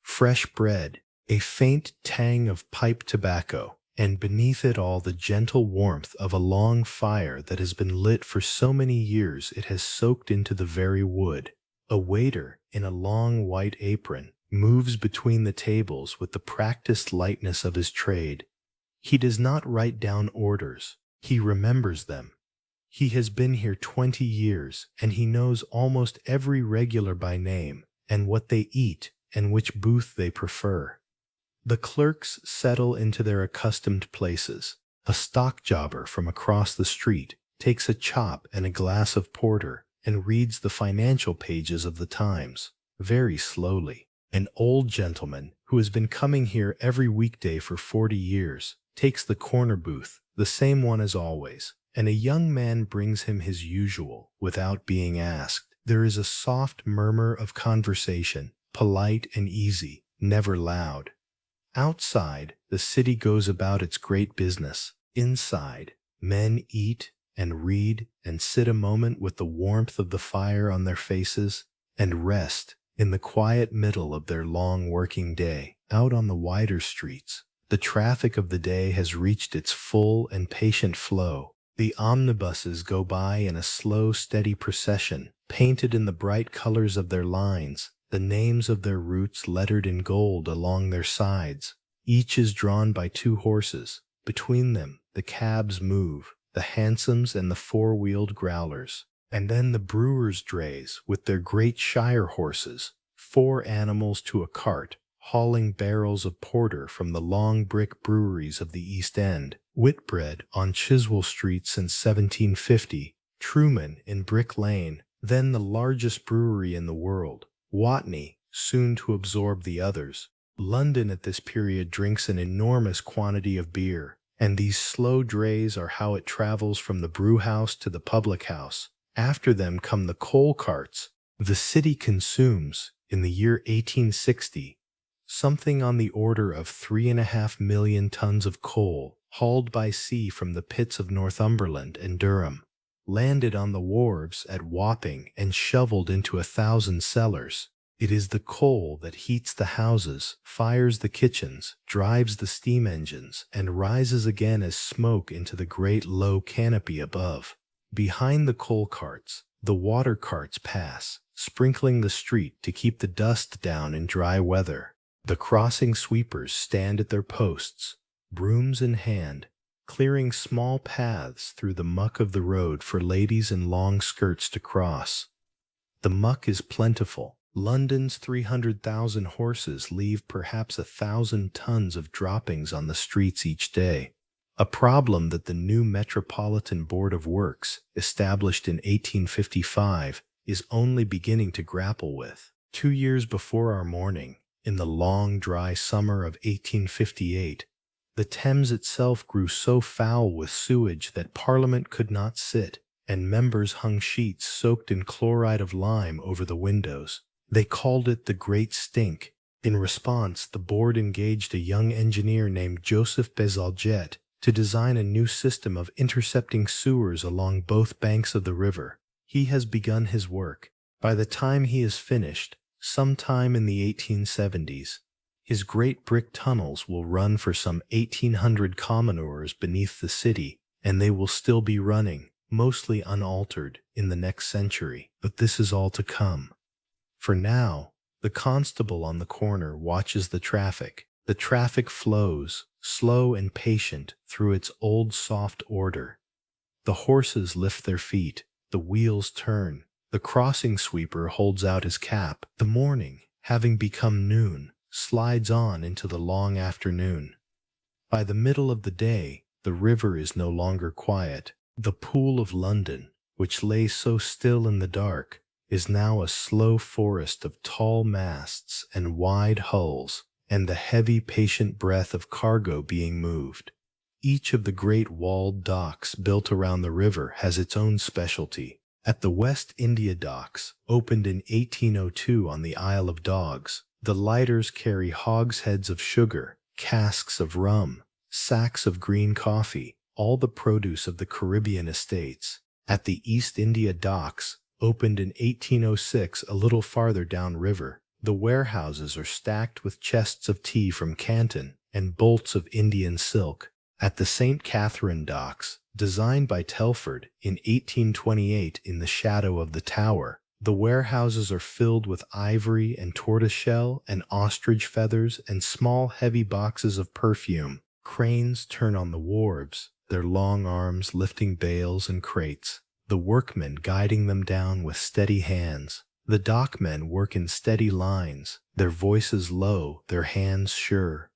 Fresh bread, a faint tang of pipe tobacco, and beneath it all the gentle warmth of a long fire that has been lit for so many years it has soaked into the very wood. A waiter, in a long white apron, moves between the tables with the practiced lightness of his trade. He does not write down orders. He remembers them. He has been here 20 years, and he knows almost every regular by name, and what they eat, and which booth they prefer. The clerks settle into their accustomed places. A stock jobber from across the street takes a chop and a glass of porter and reads the financial pages of the Times, very slowly. An old gentleman, who has been coming here every weekday for 40 years, takes the corner booth, the same one as always, and a young man brings him his usual, without being asked. There is a soft murmur of conversation, polite and easy, never loud. Outside, the city goes about its great business. Inside, men eat and read and sit a moment with the warmth of the fire on their faces and rest in the quiet middle of their long working day. Out on the wider streets, the traffic of the day has reached its full and patient flow. The omnibuses go by in a slow, steady procession, painted in the bright colors of their lines, the names of their routes lettered in gold along their sides. Each is drawn by 2 horses. Between them, the cabs move, the hansoms and the four-wheeled growlers. And then the brewers' drays with their great shire horses, 4 animals to a cart, hauling barrels of porter from the long brick breweries of the East End. Whitbread on Chiswell Street since 1750, Truman in Brick Lane, then the largest brewery in the world, Watney, soon to absorb the others. London at this period drinks an enormous quantity of beer, and these slow drays are how it travels from the brewhouse to the public house. After them come the coal carts. The city consumes, in the year 1860, something on the order of 3.5 million tons of coal, hauled by sea from the pits of Northumberland and Durham, landed on the wharves at Wapping and shoveled into 1,000 cellars. It is the coal that heats the houses, fires the kitchens, drives the steam engines, and rises again as smoke into the great low canopy above. Behind the coal carts, the water carts pass, sprinkling the street to keep the dust down in dry weather. The crossing sweepers stand at their posts, brooms in hand, clearing small paths through the muck of the road for ladies in long skirts to cross. The muck is plentiful. London's 300,000 horses leave perhaps 1,000 tons of droppings on the streets each day, a problem that the new Metropolitan Board of Works, established in 1855, is only beginning to grapple with. 2 years before our morning, in the long, dry summer of 1858, the Thames itself grew so foul with sewage that Parliament could not sit, and members hung sheets soaked in chloride of lime over the windows. They called it the Great Stink. In response, the board engaged a young engineer named Joseph Bezalgette to design a new system of intercepting sewers along both banks of the river. He has begun his work. By the time he is finished, sometime in the 1870s, his great brick tunnels will run for some 1,800 commoners beneath the city, and they will still be running, mostly unaltered, in the next century. But this is all to come. For now, the constable on the corner watches the traffic. The traffic flows, slow and patient, through its old soft order. The horses lift their feet, the wheels turn, the crossing sweeper holds out his cap. The morning, having become noon, slides on into the long afternoon. By the middle of the day, the river is no longer quiet. The Pool of London, which lay so still in the dark, is now a slow forest of tall masts and wide hulls, and the heavy, patient breath of cargo being moved. Each of the great walled docks built around the river has its own specialty. At the West India Docks, opened in 1802 on the Isle of Dogs, the lighters carry hogsheads of sugar, casks of rum, sacks of green coffee, all the produce of the Caribbean estates. At the East India Docks, opened in 1806 a little farther downriver, the warehouses are stacked with chests of tea from Canton and bolts of Indian silk. At the St. Catherine Docks, designed by Telford in 1828 in the shadow of the Tower, the warehouses are filled with ivory and tortoiseshell and ostrich feathers and small heavy boxes of perfume. Cranes turn on the wharves, their long arms lifting bales and crates, the workmen guiding them down with steady hands. The dockmen work in steady lines, their voices low, their hands sure.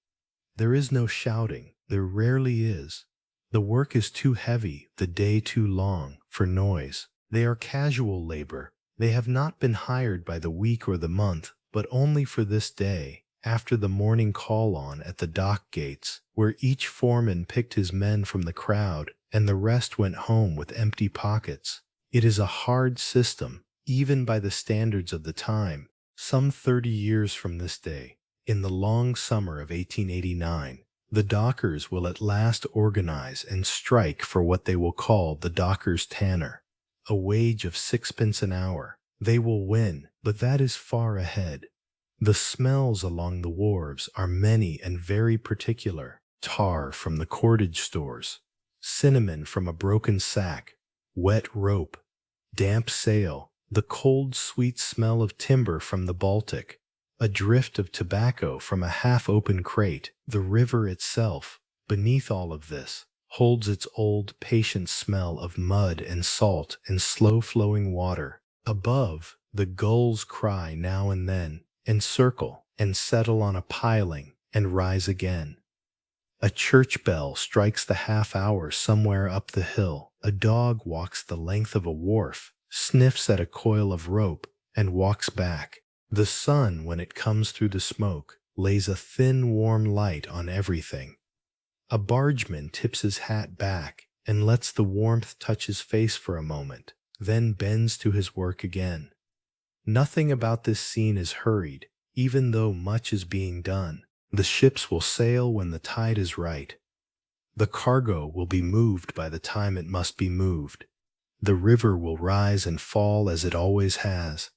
There is no shouting, there rarely is. The work is too heavy, the day too long, for noise. They are casual labor. They have not been hired by the week or the month, but only for this day, after the morning call-on at the dock gates, where each foreman picked his men from the crowd, and the rest went home with empty pockets. It is a hard system, even by the standards of the time. Some 30 years from this day, in the long summer of 1889, the dockers will at last organize and strike for what they will call the dockers' tanner, a wage of 6 pence an hour. They will win, but that is far ahead. The smells along the wharves are many and very particular. Tar from the cordage stores, cinnamon from a broken sack, wet rope, damp sail, the cold sweet smell of timber from the Baltic, a drift of tobacco from a half-open crate. The river itself, beneath all of this, holds its old, patient smell of mud and salt and slow-flowing water. Above, the gulls cry now and then, and circle, and settle on a piling, and rise again. A church bell strikes the half-hour somewhere up the hill. A dog walks the length of a wharf, sniffs at a coil of rope, and walks back. The sun, when it comes through the smoke, lays a thin, warm light on everything. A bargeman tips his hat back and lets the warmth touch his face for a moment, then bends to his work again. Nothing about this scene is hurried, even though much is being done. The ships will sail when the tide is right. The cargo will be moved by the time it must be moved. The river will rise and fall as it always has.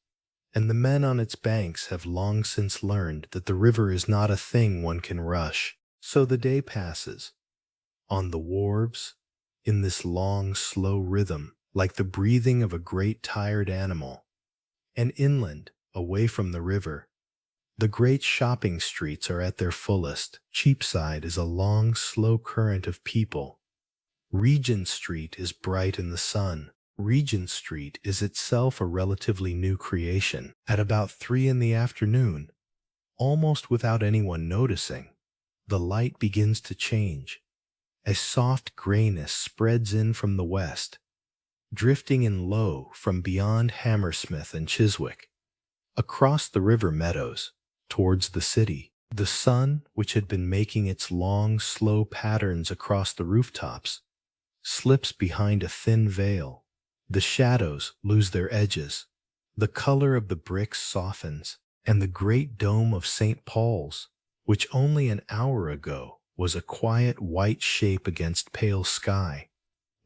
And the men on its banks have long since learned that the river is not a thing one can rush. So the day passes. On the wharves, in this long, slow rhythm, like the breathing of a great tired animal. And inland, away from the river, the great shopping streets are at their fullest. Cheapside is a long, slow current of people. Regent Street is bright in the sun. Regent Street is itself a relatively new creation. At about 3 in the afternoon, almost without anyone noticing, the light begins to change. A soft grayness spreads in from the west, drifting in low from beyond Hammersmith and Chiswick, across the river meadows, towards the city. The sun, which had been making its long, slow patterns across the rooftops, slips behind a thin veil. The shadows lose their edges. The color of the bricks softens, and the great dome of St. Paul's, which only an hour ago was a quiet white shape against pale sky,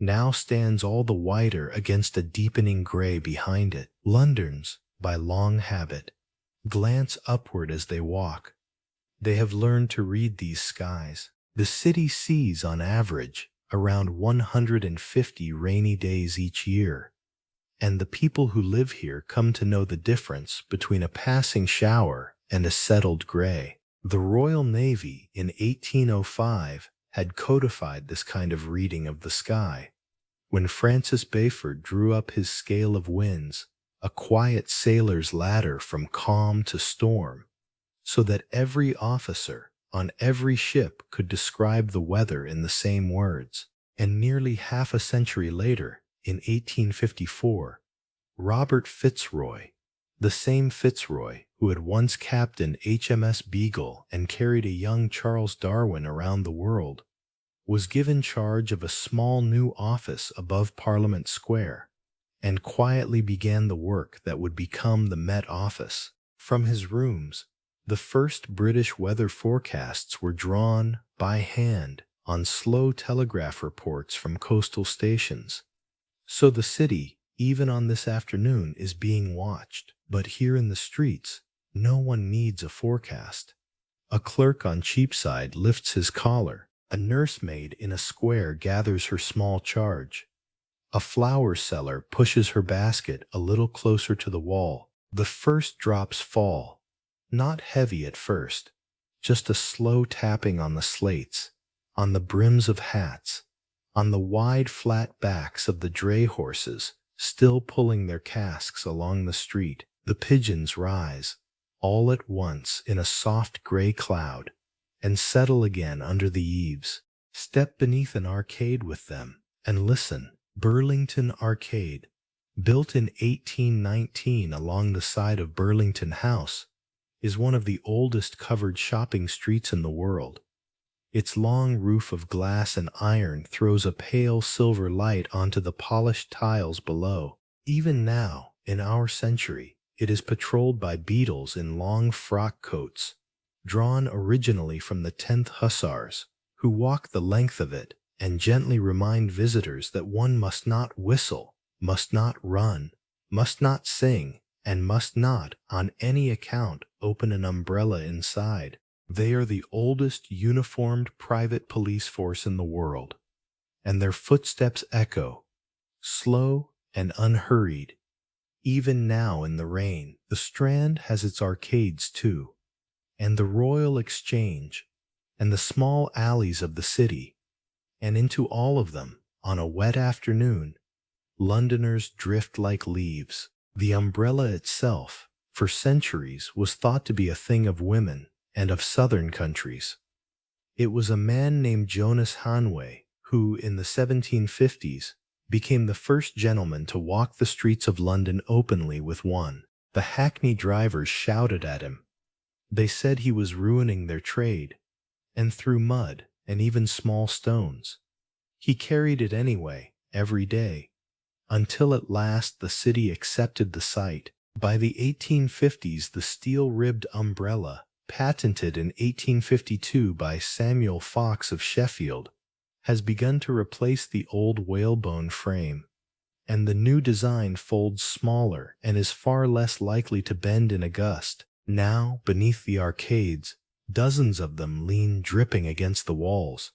now stands all the whiter against a deepening gray behind it. Londoners, by long habit, glance upward as they walk. They have learned to read these skies. The city sees, on average, around 150 rainy days each year, and the people who live here come to know the difference between a passing shower and a settled gray. The Royal Navy in 1805 had codified this kind of reading of the sky. When Francis Bayford drew up his scale of winds, a quiet sailor's ladder from calm to storm, so that every officer on every ship could describe the weather in the same words. And nearly half a century later, in 1854, Robert Fitzroy, the same Fitzroy who had once captained HMS Beagle and carried a young Charles Darwin around the world, was given charge of a small new office above Parliament Square and quietly began the work that would become the Met Office. From his rooms, the first British weather forecasts were drawn by hand on slow telegraph reports from coastal stations. So the city, even on this afternoon, is being watched. But here in the streets, no one needs a forecast. A clerk on Cheapside lifts his collar. A nursemaid in a square gathers her small charge. A flower seller pushes her basket a little closer to the wall. The first drops fall, not heavy at first, just a slow tapping on the slates, on the brims of hats, on the wide flat backs of the dray horses still pulling their casks along the street. The pigeons rise, all at once in a soft gray cloud, and settle again under the eaves. Step beneath an arcade with them, and listen. Burlington Arcade, built in 1819 along the side of Burlington House, is one of the oldest covered shopping streets in the world. Its long roof of glass and iron throws a pale silver light onto the polished tiles below. Even now, in our century, it is patrolled by beadles in long frock coats, drawn originally from the 10th Hussars, who walk the length of it and gently remind visitors that one must not whistle, must not run, must not sing, and must not, on any account, open an umbrella inside. They are the oldest uniformed private police force in the world, and their footsteps echo, slow and unhurried, even now in the rain. The Strand has its arcades too, and the Royal Exchange, and the small alleys of the city, and into all of them, on a wet afternoon, Londoners drift like leaves. The umbrella itself, for centuries, was thought to be a thing of women and of southern countries. It was a man named Jonas Hanway who, in the 1750s, became the first gentleman to walk the streets of London openly with one. The hackney drivers shouted at him. They said he was ruining their trade, and threw mud and even small stones. He carried it anyway, every day, until at last the city accepted the sight. By the 1850s, the steel-ribbed umbrella, patented in 1852 by Samuel Fox of Sheffield, has begun to replace the old whalebone frame, and the new design folds smaller and is far less likely to bend in a gust. Now, beneath the arcades, dozens of them lean dripping against the walls,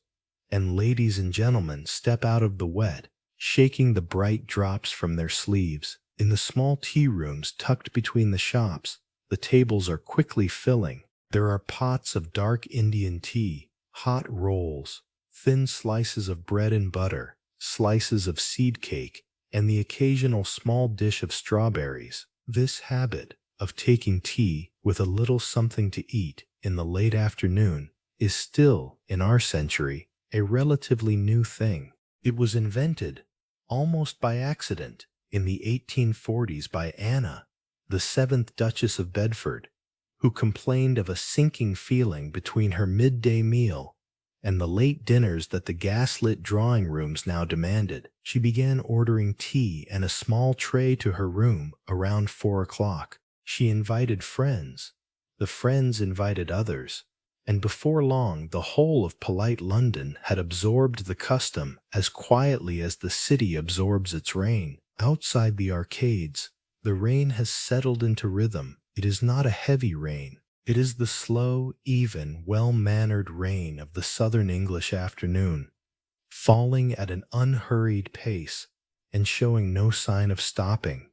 and ladies and gentlemen step out of the wet, shaking the bright drops from their sleeves. In the small tea rooms tucked between the shops, the tables are quickly filling. There are pots of dark Indian tea, hot rolls, thin slices of bread and butter, slices of seed cake, and the occasional small dish of strawberries. This habit of taking tea with a little something to eat in the late afternoon is still, in our century, a relatively new thing. It was invented, almost by accident, in the 1840s by Anna, the 7th Duchess of Bedford, who complained of a sinking feeling between her midday meal and the late dinners that the gas-lit drawing rooms now demanded. She began ordering tea and a small tray to her room around 4 o'clock. She invited friends. The friends invited others. And before long, the whole of polite London had absorbed the custom as quietly as the city absorbs its rain. Outside the arcades, the rain has settled into rhythm. It is not a heavy rain. It is the slow, even, well-mannered rain of the southern English afternoon, falling at an unhurried pace and showing no sign of stopping.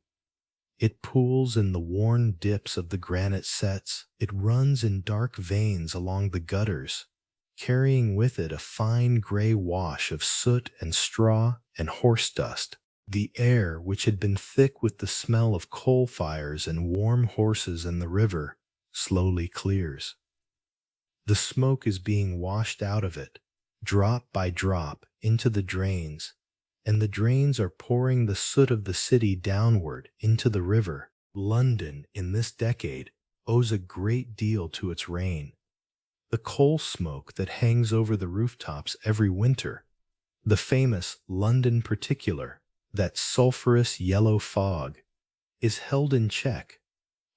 It pools in the worn dips of the granite setts. It runs in dark veins along the gutters, carrying with it a fine gray wash of soot and straw and horse dust. The air, which had been thick with the smell of coal fires and warm horses and the river, slowly clears. The smoke is being washed out of it, drop by drop, into the drains, and the drains are pouring the soot of the city downward into the river. London, in this decade, owes a great deal to its rain. The coal smoke that hangs over the rooftops every winter, the famous London particular, that sulphurous yellow fog, is held in check,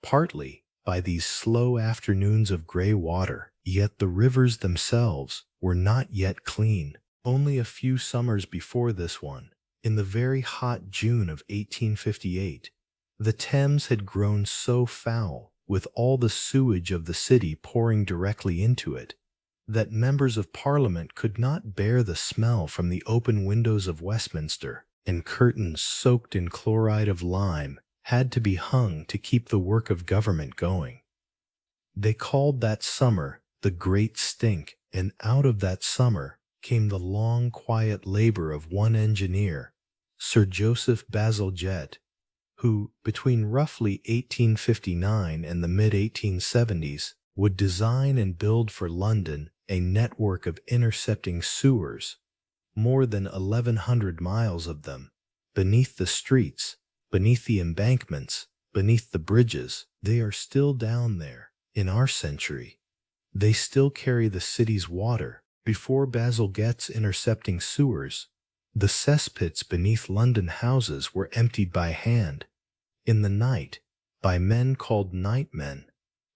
partly by these slow afternoons of gray water. Yet the rivers themselves were not yet clean. Only a few summers before this one, in the very hot June of 1858, the Thames had grown so foul, with all the sewage of the city pouring directly into it, that members of Parliament could not bear the smell from the open windows of Westminster, and curtains soaked in chloride of lime had to be hung to keep the work of government going. They called that summer the Great Stink, and out of that summer came the long, quiet labor of one engineer, Sir Joseph Bazalgette, who, between roughly 1859 and the mid-1870s, would design and build for London a network of intercepting sewers, more than 1,100 miles of them, beneath the streets, beneath the embankments, beneath the bridges. They are still down there, in our century. They still carry the city's water. Before Bazalgette's intercepting sewers, the cesspits beneath London houses were emptied by hand, in the night, by men called nightmen,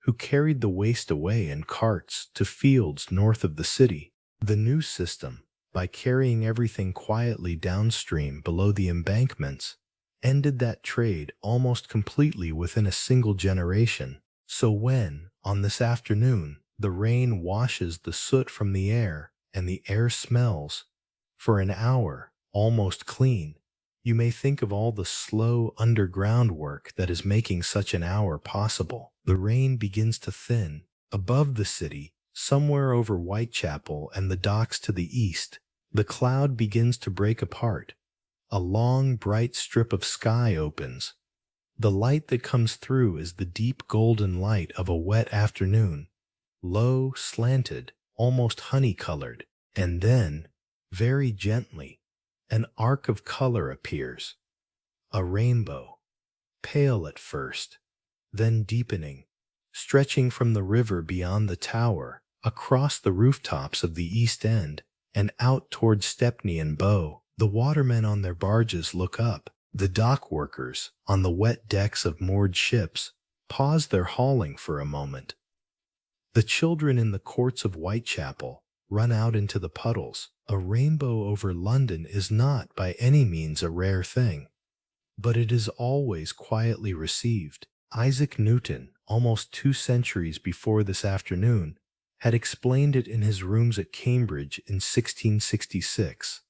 who carried the waste away in carts to fields north of the city. The new system, by carrying everything quietly downstream below the embankments, ended that trade almost completely within a single generation. So when, on this afternoon, the rain washes the soot from the air, and the air smells, for an hour, almost clean, you may think of all the slow underground work that is making such an hour possible. The rain begins to thin. Above the city, somewhere over Whitechapel and the docks to the east, the cloud begins to break apart. A long, bright strip of sky opens. The light that comes through is the deep golden light of a wet afternoon, low, slanted, almost honey-colored, and then, very gently, an arc of color appears, a rainbow, pale at first, then deepening, stretching from the river beyond the tower, across the rooftops of the East End, and out toward Stepney and Bow. The watermen on their barges look up. The dock workers, on the wet decks of moored ships, pause their hauling for a moment. The children in the courts of Whitechapel run out into the puddles. A rainbow over London is not by any means a rare thing, but it is always quietly received. Isaac Newton, almost 2 centuries before this afternoon, had explained it in his rooms at Cambridge in 1666,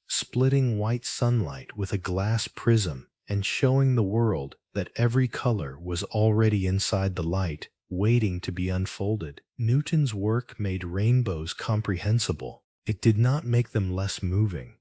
splitting white sunlight with a glass prism and showing the world that every color was already inside the light, waiting to be unfolded. Newton's work made rainbows comprehensible. It did not make them less moving.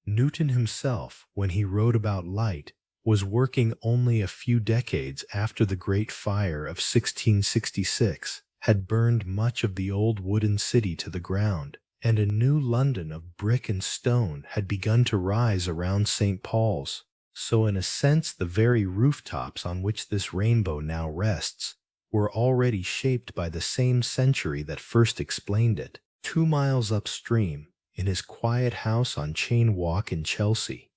Newton himself, when he wrote about light, was working only a few decades after the Great Fire of 1666 had burned much of the old wooden city to the ground, and a new London of brick and stone had begun to rise around St. Paul's. So in a sense, the very rooftops on which this rainbow now rests were already shaped by the same century that first explained it. 2 miles upstream, in his quiet house on Chain Walk in Chelsea,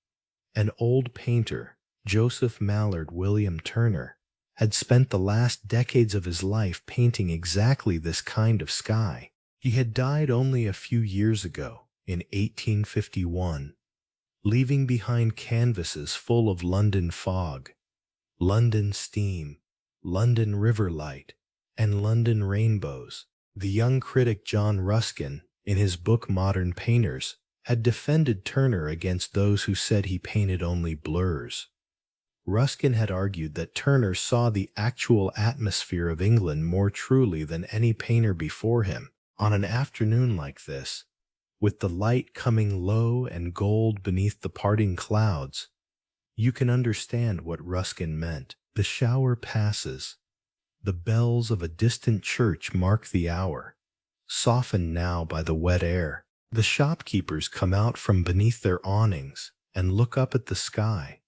an old painter, Joseph Mallard William Turner, had spent the last decades of his life painting exactly this kind of sky. He had died only a few years ago, in 1851, leaving behind canvases full of London fog, London steam, London river light, and London rainbows. The young critic John Ruskin, in his book Modern Painters, had defended Turner against those who said he painted only blurs. Ruskin had argued that Turner saw the actual atmosphere of England more truly than any painter before him. On an afternoon like this, with the light coming low and gold beneath the parting clouds, you can understand what Ruskin meant. The shower passes. The bells of a distant church mark the hour, softened now by the wet air. The shopkeepers come out from beneath their awnings and look up at the sky,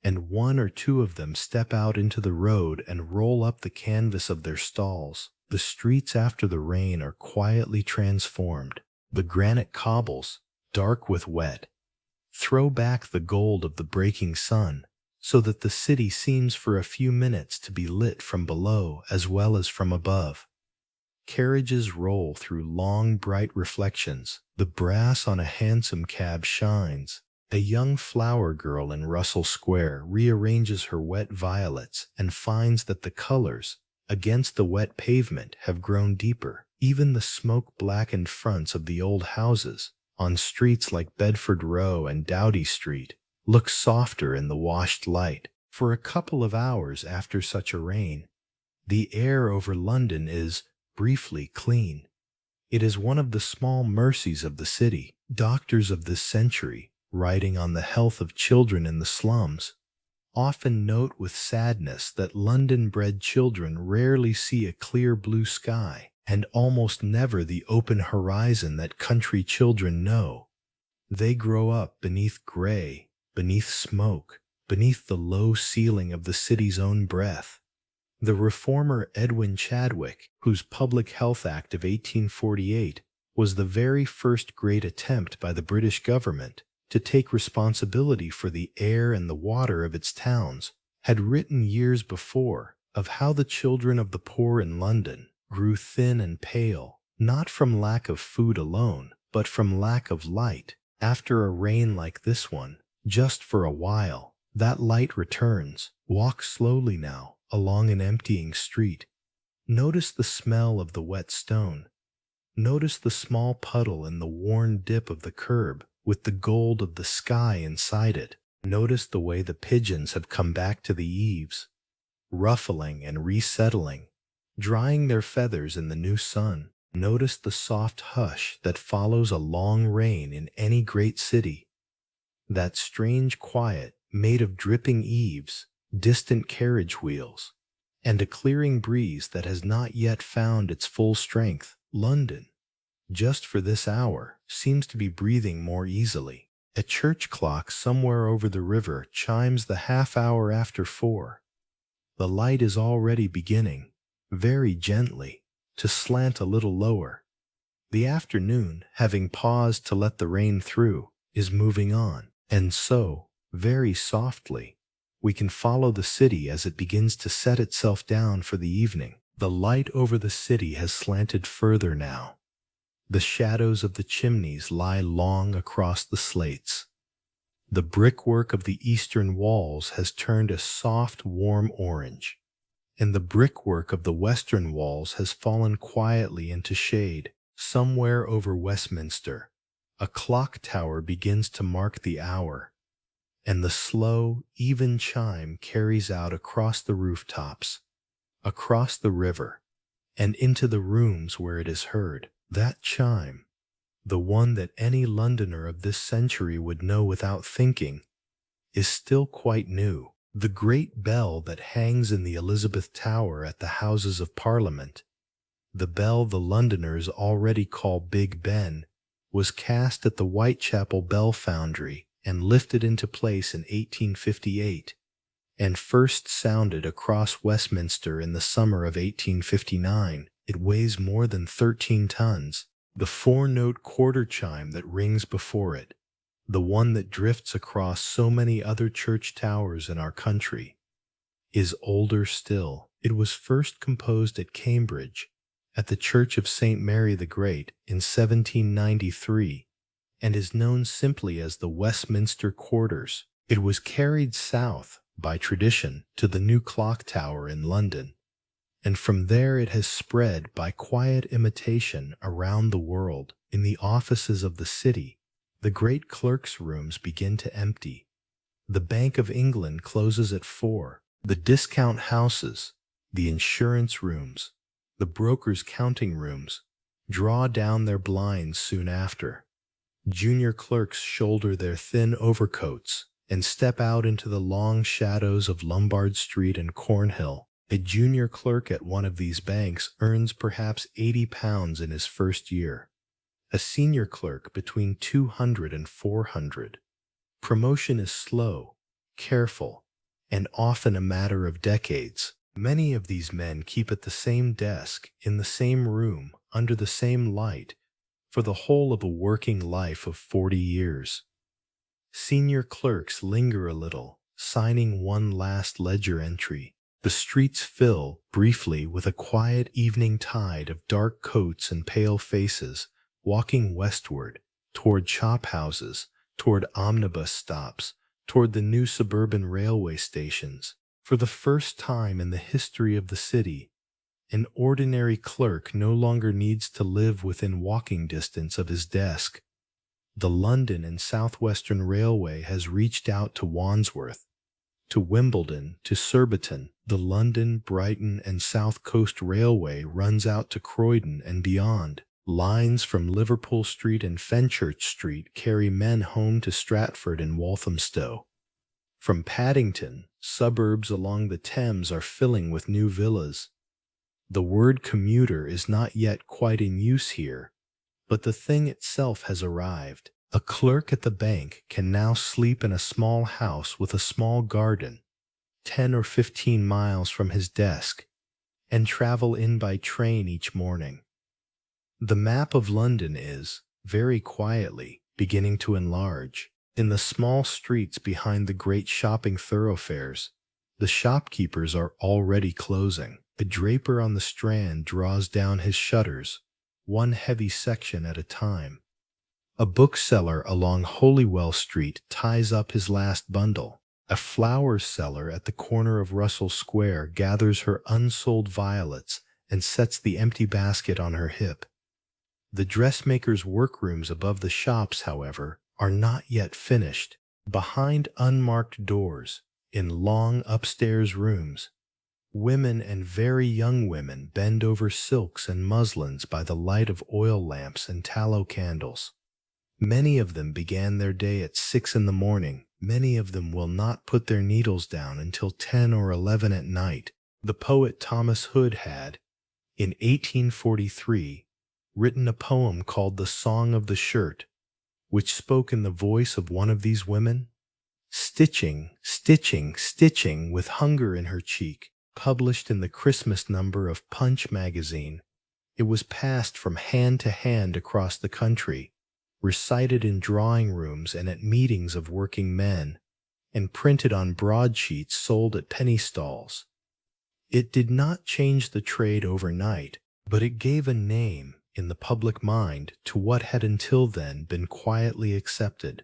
and one or two of them step out into the road and roll up the canvas of their stalls. The streets after the rain are quietly transformed. The granite cobbles, dark with wet, throw back the gold of the breaking sun, so that the city seems for a few minutes to be lit from below as well as from above. Carriages roll through long, bright reflections. The brass on a hansom cab shines. A young flower girl in Russell Square rearranges her wet violets and finds that the colors against the wet pavement have grown deeper. Even the smoke-blackened fronts of the old houses on streets like Bedford Row and Doughty Street look softer in the washed light. For a couple of hours after such a rain, the air over London is briefly clean. It is one of the small mercies of the city. Doctors of this century, writing on the health of children in the slums, often note with sadness that London-bred children rarely see a clear blue sky and almost never the open horizon that country children know. They grow up beneath gray, beneath smoke, beneath the low ceiling of the city's own breath. The reformer Edwin Chadwick, whose Public Health Act of 1848 was the very first great attempt by the British government to take responsibility for the air and the water of its towns, had written years before of how the children of the poor in London grew thin and pale, not from lack of food alone, but from lack of light. After a rain like this one, just for a while, that light returns. Walk slowly now along an emptying street. Notice the smell of the wet stone. Notice the small puddle in the worn dip of the curb with the gold of the sky inside it. Notice the way the pigeons have come back to the eaves, ruffling and resettling, drying their feathers in the new sun. Notice the soft hush that follows a long rain in any great city. That strange quiet made of dripping eaves, distant carriage wheels, and a clearing breeze that has not yet found its full strength. London, just for this hour, seems to be breathing more easily. A church clock somewhere over the river chimes the half hour after 4. The light is already beginning, very gently, to slant a little lower. The afternoon, having paused to let the rain through, is moving on, and so, very softly, we can follow the city as it begins to set itself down for the evening. The light over the city has slanted further now. The shadows of the chimneys lie long across the slates. The brickwork of the eastern walls has turned a soft, warm orange, and the brickwork of the western walls has fallen quietly into shade. Somewhere over Westminster, a clock tower begins to mark the hour, and the slow, even chime carries out across the rooftops, across the river, and into the rooms where it is heard. That chime, the one that any Londoner of this century would know without thinking, is still quite new. The great bell that hangs in the Elizabeth Tower at the Houses of Parliament, the bell the Londoners already call Big Ben, was cast at the Whitechapel Bell Foundry and lifted into place in 1858, and first sounded across Westminster in the summer of 1859. It weighs more than 13 tons. The 4-note quarter chime that rings before it, the one that drifts across so many other church towers in our country, is older still. It was first composed at Cambridge, at the Church of St. Mary the Great in 1793, and is known simply as the Westminster Quarters. It was carried south, by tradition, to the new clock tower in London, and from there it has spread by quiet imitation around the world. In the offices of the city, the great clerks' rooms begin to empty. The Bank of England closes at 4. The discount houses, the insurance rooms, the brokers' counting rooms draw down their blinds soon after. Junior clerks shoulder their thin overcoats and step out into the long shadows of Lombard Street and Cornhill. A junior clerk at one of these banks earns perhaps £80 in his first year. A senior clerk between 200 and 400. Promotion is slow, careful, and often a matter of decades. Many of these men keep at the same desk, in the same room, under the same light, for the whole of a working life of 40 years. Senior clerks linger a little, signing one last ledger entry. The streets fill, briefly, with a quiet evening tide of dark coats and pale faces, walking westward, toward chop houses, toward omnibus stops, toward the new suburban railway stations. For the first time in the history of the city, an ordinary clerk no longer needs to live within walking distance of his desk. The London and Southwestern Railway has reached out to Wandsworth, to Wimbledon, to Surbiton. The London, Brighton, and South Coast Railway runs out to Croydon and beyond. Lines from Liverpool Street and Fenchurch Street carry men home to Stratford and Walthamstow. From Paddington, suburbs along the Thames are filling with new villas. The word commuter is not yet quite in use here, but the thing itself has arrived. A clerk at the bank can now sleep in a small house with a small garden, 10 or 15 miles from his desk, and travel in by train each morning. The map of London is, very quietly, beginning to enlarge. In the small streets behind the great shopping thoroughfares, the shopkeepers are already closing. A draper on the Strand draws down his shutters, one heavy section at a time. A bookseller along Holywell Street ties up his last bundle. A flower seller at the corner of Russell Square gathers her unsold violets and sets the empty basket on her hip. The dressmakers' workrooms above the shops, however, are not yet finished. Behind unmarked doors, in long upstairs rooms, women and very young women bend over silks and muslins by the light of oil lamps and tallow candles. Many of them began their day at 6 in the morning. Many of them will not put their needles down until 10 or 11 at night. The poet Thomas Hood had, in 1843, written a poem called The Song of the Shirt, which spoke in the voice of one of these women, stitching, stitching, stitching, with hunger in her cheek. Published in the Christmas number of Punch magazine, it was passed from hand to hand across the country, recited in drawing rooms and at meetings of working men, and printed on broadsheets sold at penny stalls. It did not change the trade overnight, but it gave a name in the public mind to what had until then been quietly accepted.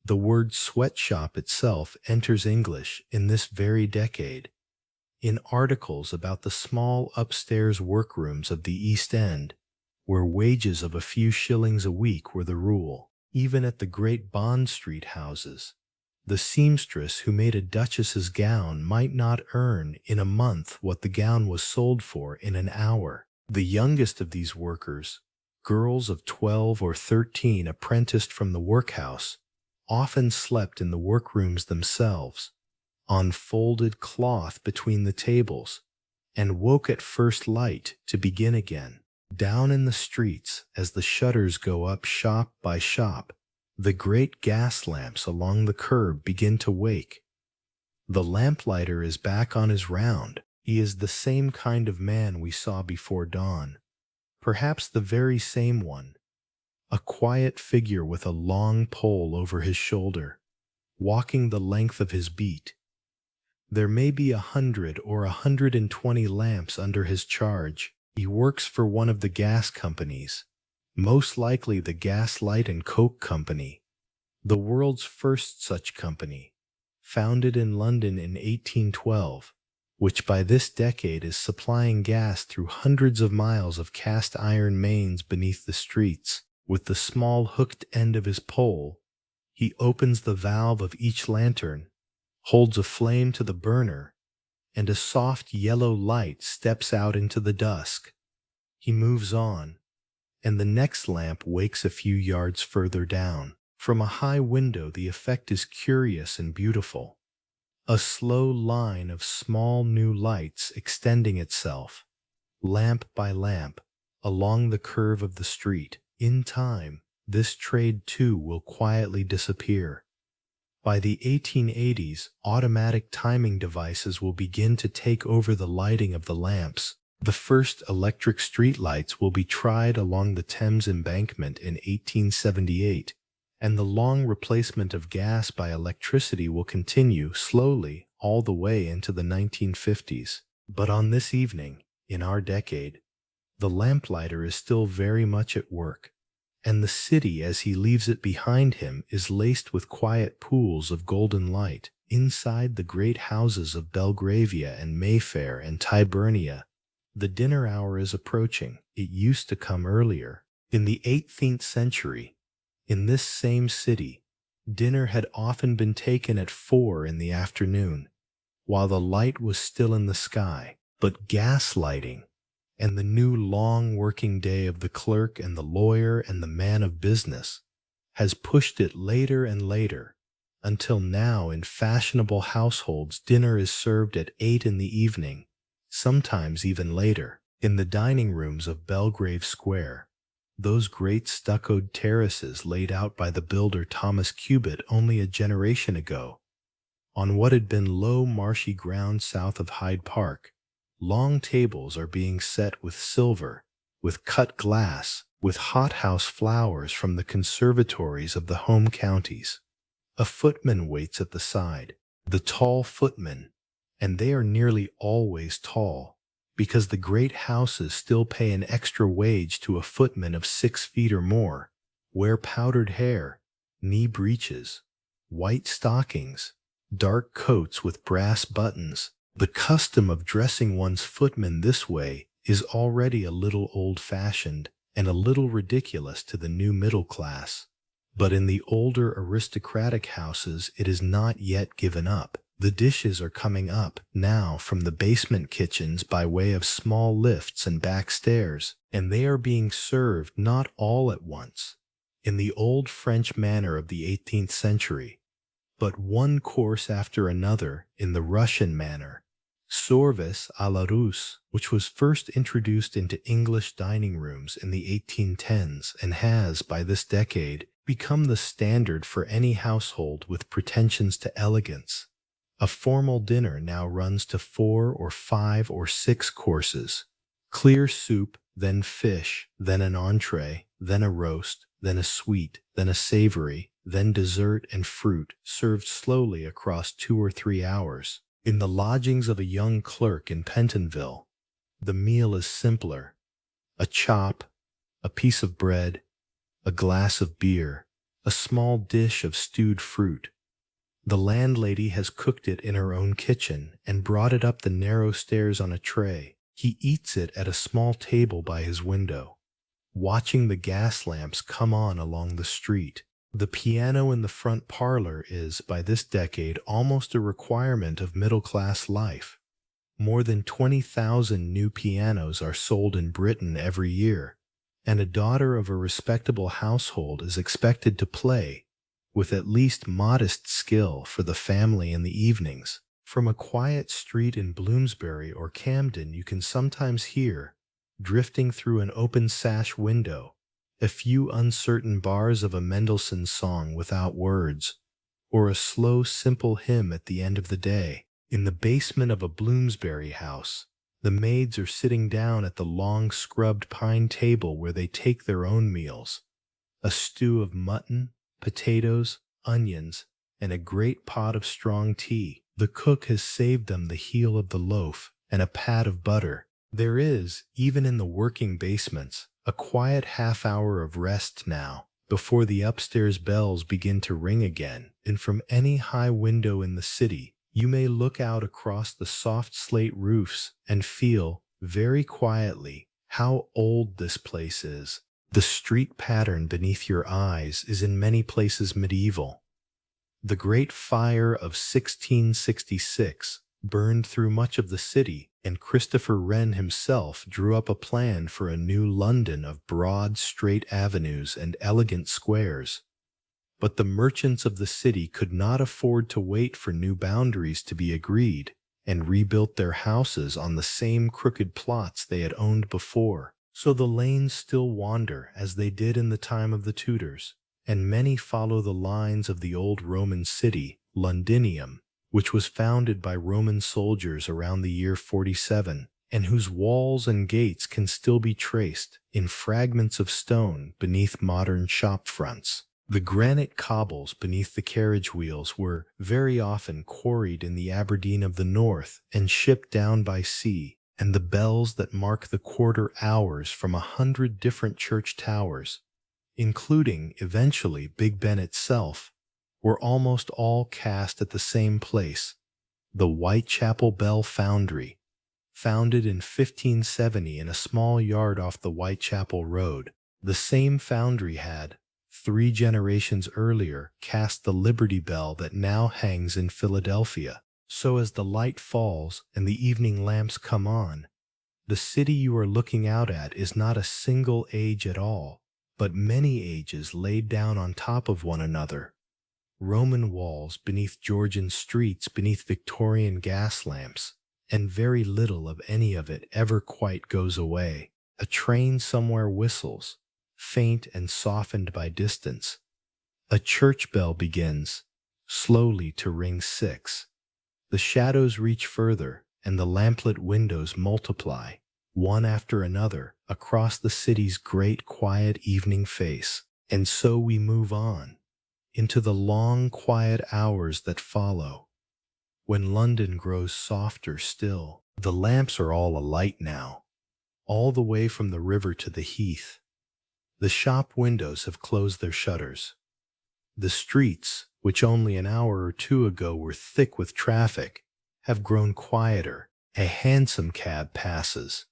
The word sweatshop itself enters English in this very decade, in articles about the small upstairs workrooms of the East End, where wages of a few shillings a week were the rule. Even at the great Bond Street houses, the seamstress who made a duchess's gown might not earn in a month what the gown was sold for in an hour. The youngest of these workers, girls of 12 or 13 apprenticed from the workhouse, often slept in the workrooms themselves, on folded cloth between the tables, and woke at first light to begin again. Down in the streets, as the shutters go up shop by shop, the great gas lamps along the curb begin to wake. The lamplighter is back on his round. He is the same kind of man we saw before dawn, perhaps the very same one, a quiet figure with a long pole over his shoulder, walking the length of his beat. There may be 100 or 120 lamps under his charge. He works for one of the gas companies, most likely the Gas Light and Coke Company, the world's first such company, founded in London in 1812, which by this decade is supplying gas through hundreds of miles of cast iron mains beneath the streets. With the small hooked end of his pole, he opens the valve of each lantern, holds a flame to the burner, and a soft yellow light steps out into the dusk. He moves on, and the next lamp wakes a few yards further down. From a high window the effect is curious and beautiful. a slow line of small new lights extending itself, lamp by lamp, along the curve of the street. In time, this trade too will quietly disappear. By the 1880s, automatic timing devices will begin to take over the lighting of the lamps. The first electric streetlights will be tried along the Thames Embankment in 1878, and the long replacement of gas by electricity will continue slowly all the way into the 1950s. But on this evening, in our decade, the lamplighter is still very much at work, and the city as he leaves it behind him is laced with quiet pools of golden light. Inside the great houses of Belgravia and Mayfair and Tyburnia, the dinner hour is approaching. It used to come earlier. In the 18th century, in this same city, dinner had often been taken at 4 in the afternoon, while the light was still in the sky. But gas lighting and the new long working day of the clerk and the lawyer and the man of business has pushed it later and later, until now in fashionable households dinner is served at 8 in the evening, sometimes even later. In the dining rooms of Belgrave Square, those great stuccoed terraces laid out by the builder Thomas Cubitt only a generation ago, on what had been low marshy ground south of Hyde Park, long tables are being set with silver, with cut glass, with hothouse flowers from the conservatories of the home counties. A footman waits at the side, the tall footman, and they are nearly always tall, because the great houses still pay an extra wage to a footman of 6 feet or more, wear powdered hair, knee breeches, white stockings, dark coats with brass buttons. The custom of dressing one's footman this way is already a little old-fashioned and a little ridiculous to the new middle class. But in the older aristocratic houses it is not yet given up. The dishes are coming up now from the basement kitchens by way of small lifts and back stairs, and they are being served not all at once, in the old French manner of the 18th century, but one course after another in the Russian manner, service à la Russe, which was first introduced into English dining rooms in the 1810s and has, by this decade, become the standard for any household with pretensions to elegance. A formal dinner now runs to 4 or 5 or 6 courses, clear soup, then fish, then an entree, then a roast, then a sweet, then a savory, then dessert and fruit, served slowly across 2 or 3 hours. In the lodgings of a young clerk in Pentonville, the meal is simpler: a chop, a piece of bread, a glass of beer, a small dish of stewed fruit. The landlady has cooked it in her own kitchen and brought it up the narrow stairs on a tray. He eats it at a small table by his window, watching the gas lamps come on along the street. The piano in the front parlor is, by this decade, almost a requirement of middle-class life. More than 20,000 new pianos are sold in Britain every year, and a daughter of a respectable household is expected to play, with at least modest skill, for the family in the evenings. From a quiet street in Bloomsbury or Camden you can sometimes hear, drifting through an open sash window, a few uncertain bars of a Mendelssohn song without words, or a slow, simple hymn at the end of the day. In the basement of a Bloomsbury house, the maids are sitting down at the long scrubbed pine table where they take their own meals, a stew of mutton, potatoes, onions, and a great pot of strong tea. The cook has saved them the heel of the loaf and a pat of butter. There is, even in the working basements, a quiet half-hour of rest now, before the upstairs bells begin to ring again, and from any high window in the city you may look out across the soft slate roofs and feel, very quietly, how old this place is. The street pattern beneath your eyes is in many places medieval. The great fire of 1666 burned through much of the city, and Christopher Wren himself drew up a plan for a new London of broad, straight avenues and elegant squares. But the merchants of the city could not afford to wait for new boundaries to be agreed, and rebuilt their houses on the same crooked plots they had owned before. So the lanes still wander as they did in the time of the Tudors, and many follow the lines of the old Roman city, Londinium, which was founded by Roman soldiers around the year 47, and whose walls and gates can still be traced in fragments of stone beneath modern shop fronts. The granite cobbles beneath the carriage wheels were very often quarried in the Aberdeen of the north and shipped down by sea, and the bells that mark the quarter hours from 100 different church towers, including, eventually, Big Ben itself, were almost all cast at the same place, the Whitechapel Bell Foundry, founded in 1570 in a small yard off the Whitechapel Road. The same foundry had, 3 generations earlier, cast the Liberty Bell that now hangs in Philadelphia. So as the light falls and the evening lamps come on, the city you are looking out at is not a single age at all, but many ages laid down on top of one another. Roman walls beneath Georgian streets beneath Victorian gas lamps, and very little of any of it ever quite goes away. A train somewhere whistles, faint and softened by distance. A church bell begins, slowly to ring 6. The shadows reach further, and the lamplit windows multiply, one after another, across the city's great quiet evening face. And so we move on, into the long quiet hours that follow, when London grows softer still. The lamps are all alight now, all the way from the river to the heath. The shop windows have closed their shutters. The streets, which only an hour or two ago were thick with traffic, have grown quieter. A hansom cab passes,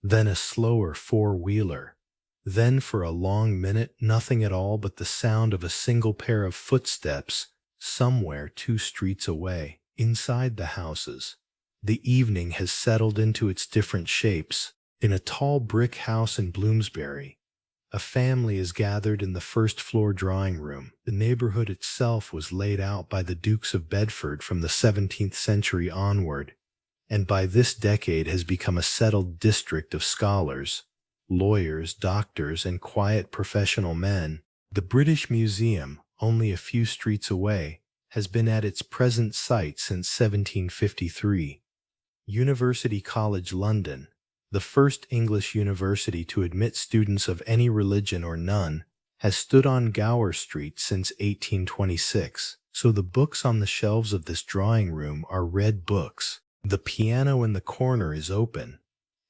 then a slower four-wheeler, then for a long minute nothing at all but the sound of a single pair of footsteps somewhere 2 streets away. Inside the houses, the evening has settled into its different shapes. In a tall brick house in Bloomsbury, a family is gathered in the first-floor drawing room. The neighborhood itself was laid out by the Dukes of Bedford from the 17th century onward, and by this decade has become a settled district of scholars, lawyers, doctors, and quiet professional men. The British Museum, only a few streets away, has been at its present site since 1753. University College London, the first English university to admit students of any religion or none, has stood on Gower Street since 1826. So the books on the shelves of this drawing room are read books. The piano in the corner is open,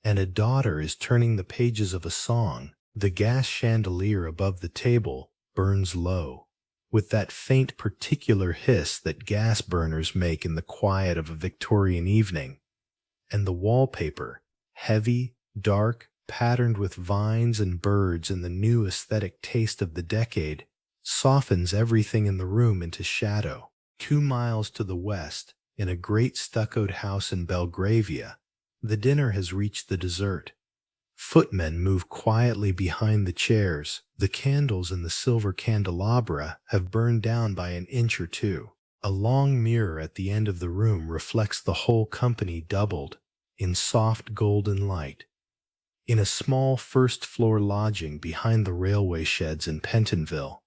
and a daughter is turning the pages of a song. The gas chandelier above the table burns low, with that faint particular hiss that gas burners make in the quiet of a Victorian evening. And the wallpaper, heavy, dark, patterned with vines and birds in the new aesthetic taste of the decade, softens everything in the room into shadow. 2 miles to the west, in a great stuccoed house in Belgravia, the dinner has reached the dessert. Footmen move quietly behind the chairs. The candles in the silver candelabra have burned down by an inch or two. A long mirror at the end of the room reflects the whole company doubled, in soft golden light. In a small first-floor lodging behind the railway sheds in Pentonville,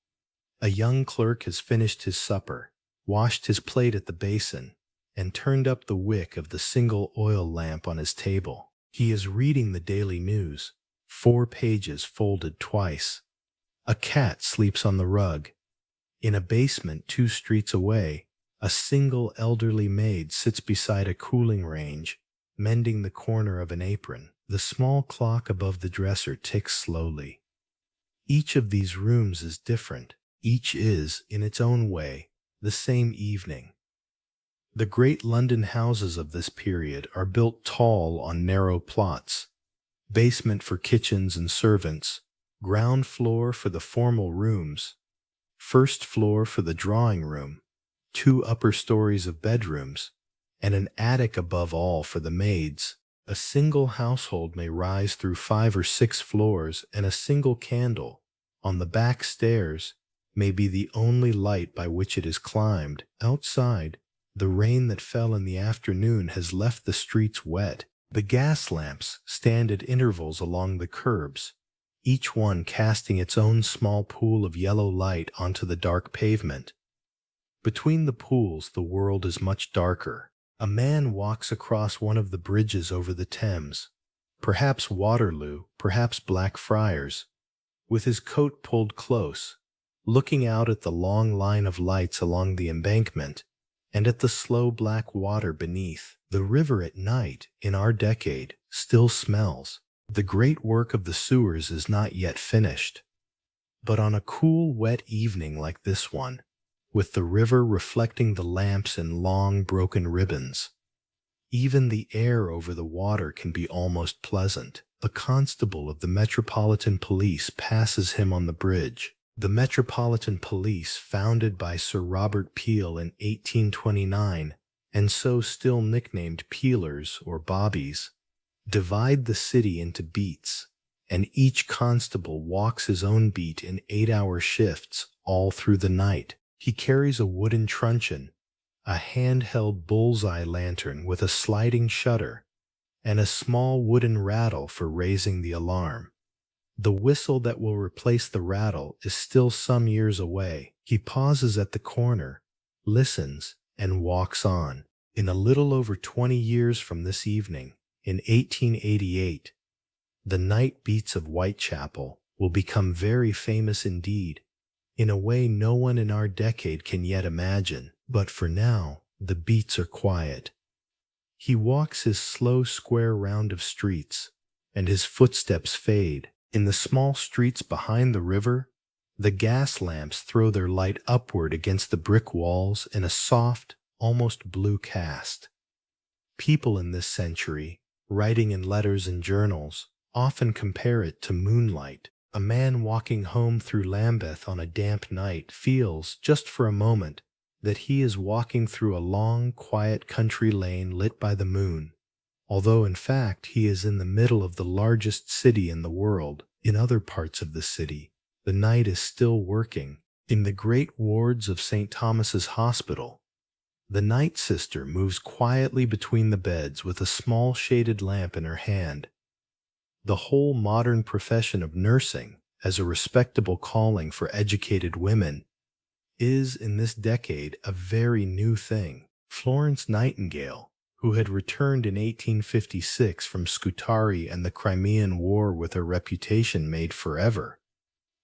a young clerk has finished his supper, washed his plate at the basin, and turned up the wick of the single oil lamp on his table. He is reading the Daily News, 4 pages folded twice. A cat sleeps on the rug. In a basement 2 streets away, a single elderly maid sits beside a cooling range, mending the corner of an apron. The small clock above the dresser ticks slowly. Each of these rooms is different. Each is, in its own way, the same evening. The great London houses of this period are built tall on narrow plots. Basement for kitchens and servants, ground floor for the formal rooms, first floor for the drawing room, 2 upper stories of bedrooms, and an attic above all for the maids. A single household may rise through 5 or 6 floors, and a single candle, on the back stairs, may be the only light by which it is climbed. Outside, the rain that fell in the afternoon has left the streets wet. The gas lamps stand at intervals along the curbs, each one casting its own small pool of yellow light onto the dark pavement. Between the pools, the world is much darker. A man walks across one of the bridges over the Thames, perhaps Waterloo, perhaps Blackfriars, with his coat pulled close, looking out at the long line of lights along the embankment and at the slow black water beneath. The river at night, in our decade, still smells. The great work of the sewers is not yet finished. But on a cool, wet evening like this one, with the river reflecting the lamps in long, broken ribbons, even the air over the water can be almost pleasant. A constable of the Metropolitan Police passes him on the bridge. The Metropolitan Police, founded by Sir Robert Peel in 1829, and so still nicknamed Peelers or Bobbies, divide the city into beats, and each constable walks his own beat in 8-hour shifts all through the night. He carries a wooden truncheon, a handheld bullseye lantern with a sliding shutter, and a small wooden rattle for raising the alarm. The whistle that will replace the rattle is still some years away. He pauses at the corner, listens, and walks on. In a little over 20 years from this evening, in 1888, the night beats of Whitechapel will become very famous indeed, in a way no one in our decade can yet imagine. But for now, the beats are quiet. He walks his slow square round of streets, and his footsteps fade. In the small streets behind the river, the gas lamps throw their light upward against the brick walls in a soft, almost blue cast. People in this century, writing in letters and journals, often compare it to moonlight. A man walking home through Lambeth on a damp night feels, just for a moment, that he is walking through a long, quiet country lane lit by the moon, although in fact he is in the middle of the largest city in the world. In other parts of the city, the night is still working. In the great wards of St. Thomas's Hospital, the night sister moves quietly between the beds with a small shaded lamp in her hand. The whole modern profession of nursing, as a respectable calling for educated women, is in this decade a very new thing. Florence Nightingale, who had returned in 1856 from Scutari and the Crimean War with a reputation made forever,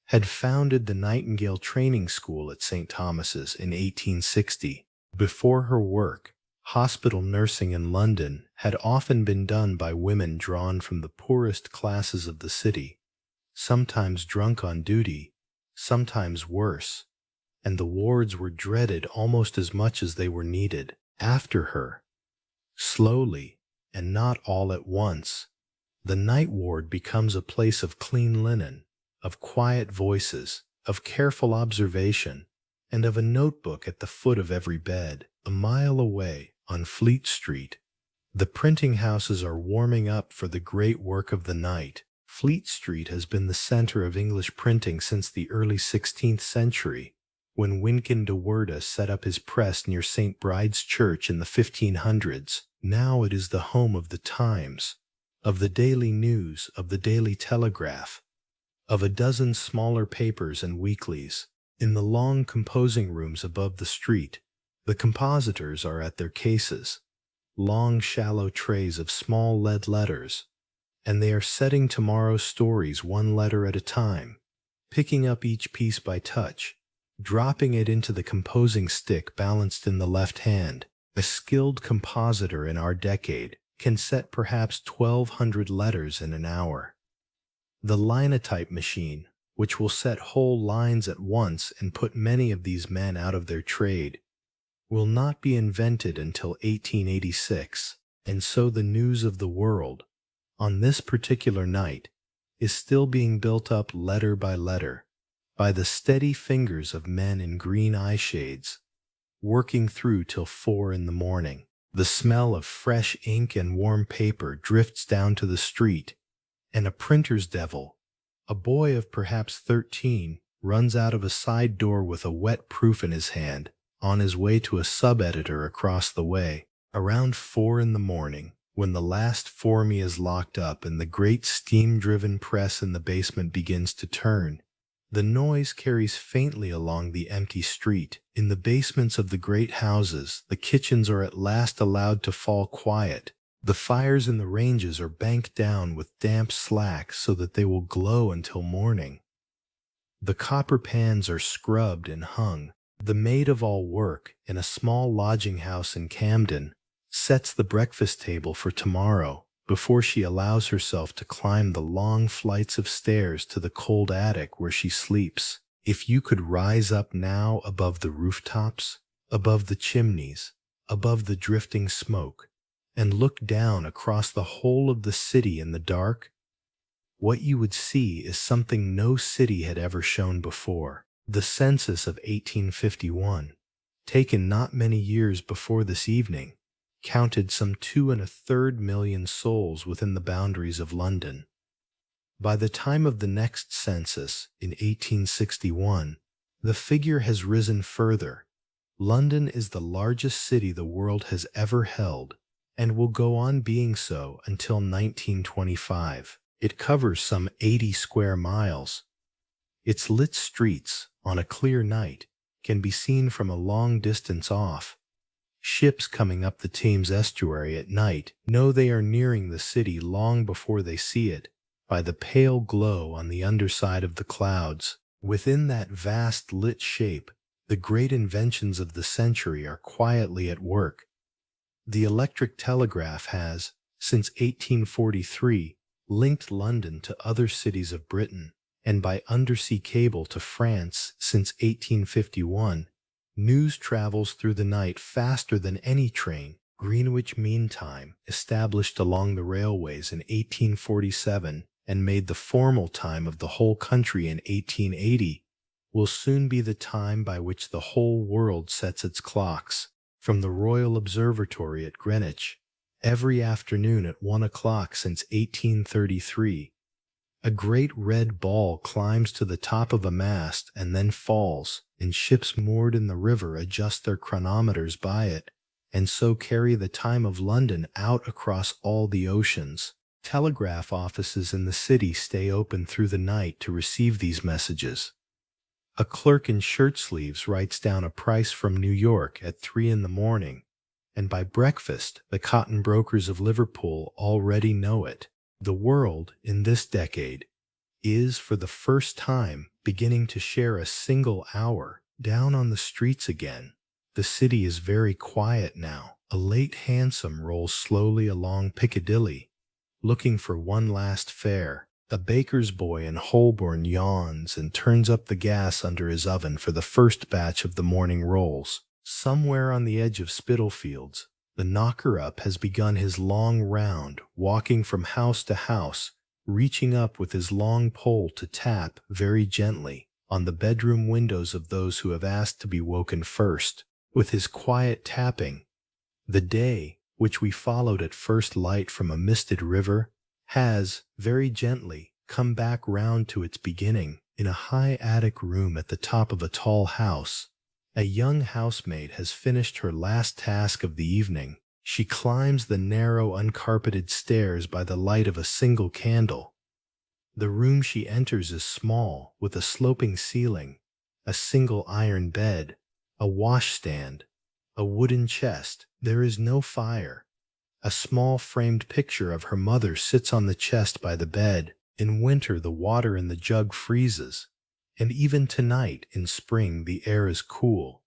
had founded the Nightingale Training School at St. Thomas's in 1860. Before her work, hospital nursing in London had often been done by women drawn from the poorest classes of the city, sometimes drunk on duty, sometimes worse, and the wards were dreaded almost as much as they were needed. After her, slowly, and not all at once, the night ward becomes a place of clean linen, of quiet voices, of careful observation, and of a notebook at the foot of every bed. A mile away, on Fleet Street, the printing houses are warming up for the great work of the night. Fleet Street has been the center of English printing since the early 16th century, when Wynkyn de Worde set up his press near St. Bride's Church in the 1500s. Now it is the home of the Times, of the Daily News, of the Daily Telegraph, of a dozen smaller papers and weeklies. In the long composing rooms above the street, the compositors are at their cases, long shallow trays of small lead letters, and they are setting tomorrow's stories one letter at a time, picking up each piece by touch, dropping it into the composing stick balanced in the left hand. A skilled compositor in our decade can set perhaps 1,200 letters in an hour. The linotype machine, which will set whole lines at once and put many of these men out of their trade, will not be invented until 1886, and so the news of the world, on this particular night, is still being built up letter by letter, by the steady fingers of men in green eye shades, working through till 4 in the morning. The smell of fresh ink and warm paper drifts down to the street, and a printer's devil, a boy of perhaps 13, runs out of a side door with a wet proof in his hand, on his way to a sub-editor across the way. Around 4 in the morning, when the last formie is locked up and the great steam-driven press in the basement begins to turn, the noise carries faintly along the empty street. In the basements of the great houses, the kitchens are at last allowed to fall quiet. The fires in the ranges are banked down with damp slack so that they will glow until morning. The copper pans are scrubbed and hung. The maid-of-all-work in a small lodging house in Camden sets the breakfast table for tomorrow before she allows herself to climb the long flights of stairs to the cold attic where she sleeps. If you could rise up now above the rooftops, above the chimneys, above the drifting smoke, and look down across the whole of the city in the dark, what you would see is something no city had ever shown before. The census of 1851, taken not many years before this evening, counted some 2.33 million souls within the boundaries of London. By the time of the next census, in 1861, the figure has risen further. London is the largest city the world has ever held, and will go on being so until 1925. It covers some 80 square miles. Its lit streets, on a clear night, can be seen from a long distance off. Ships coming up the Thames estuary at night know they are nearing the city long before they see it, by the pale glow on the underside of the clouds. Within that vast lit shape, the great inventions of the century are quietly at work. The electric telegraph has, since 1843, linked London to other cities of Britain, and by undersea cable to France since 1851, news travels through the night faster than any train. Greenwich Mean Time, established along the railways in 1847 and made the formal time of the whole country in 1880, will soon be the time by which the whole world sets its clocks. From the Royal Observatory at Greenwich, every afternoon at 1 o'clock since 1833, a great red ball climbs to the top of a mast and then falls, and ships moored in the river adjust their chronometers by it, and so carry the time of London out across all the oceans. Telegraph offices in the city stay open through the night to receive these messages. A clerk in shirt sleeves writes down a price from New York at 3 in the morning, and by breakfast the cotton brokers of Liverpool already know it. The world, in this decade, is for the first time beginning to share a single hour down on the streets again. The city is very quiet now. A late hansom rolls slowly along Piccadilly, looking for one last fare. The baker's boy in Holborn yawns and turns up the gas under his oven for the first batch of the morning rolls. Somewhere on the edge of Spitalfields, the knocker-up has begun his long round, walking from house to house, reaching up with his long pole to tap, very gently, on the bedroom windows of those who have asked to be woken first. With his quiet tapping, the day, which we followed at first light from a misted river, has, very gently, come back round to its beginning. In a high attic room at the top of a tall house, a young housemaid has finished her last task of the evening. She climbs the narrow, uncarpeted stairs by the light of a single candle. The room she enters is small, with a sloping ceiling, a single iron bed, a washstand, a wooden chest. There is no fire. A small framed picture of her mother sits on the chest by the bed. In winter the water in the jug freezes, and even tonight in spring the air is cool.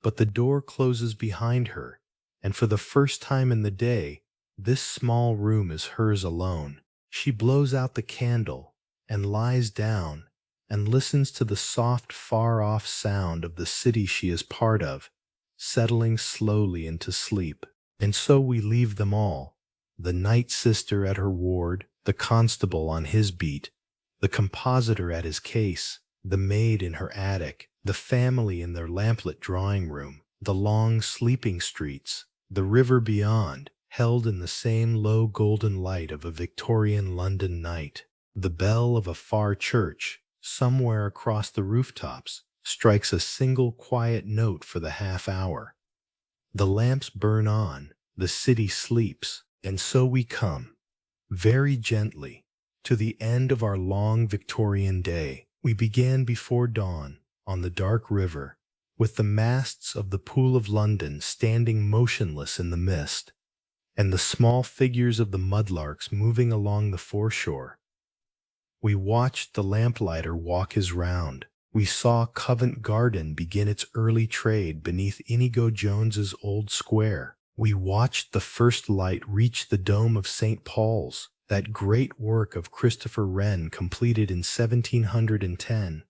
But the door closes behind her, and for the first time in the day, this small room is hers alone. She blows out the candle and lies down and listens to the soft, far-off sound of the city she is part of, settling slowly into sleep. And so we leave them all, the night sister at her ward, the constable on his beat, the compositor at his case, the maid in her attic, the family in their lamplit drawing room, the long sleeping streets, the river beyond, held in the same low golden light of a Victorian London night, the bell of a far church, somewhere across the rooftops, strikes a single quiet note for the half hour. The lamps burn on, the city sleeps, and so we come, very gently, to the end of our long Victorian day. We began before dawn, on the dark river, with the masts of the Pool of London standing motionless in the mist, and the small figures of the mudlarks moving along the foreshore. We watched the lamplighter walk his round. We saw Covent Garden begin its early trade beneath Inigo Jones's old square. We watched the first light reach the dome of St. Paul's, that great work of Christopher Wren completed in 1710.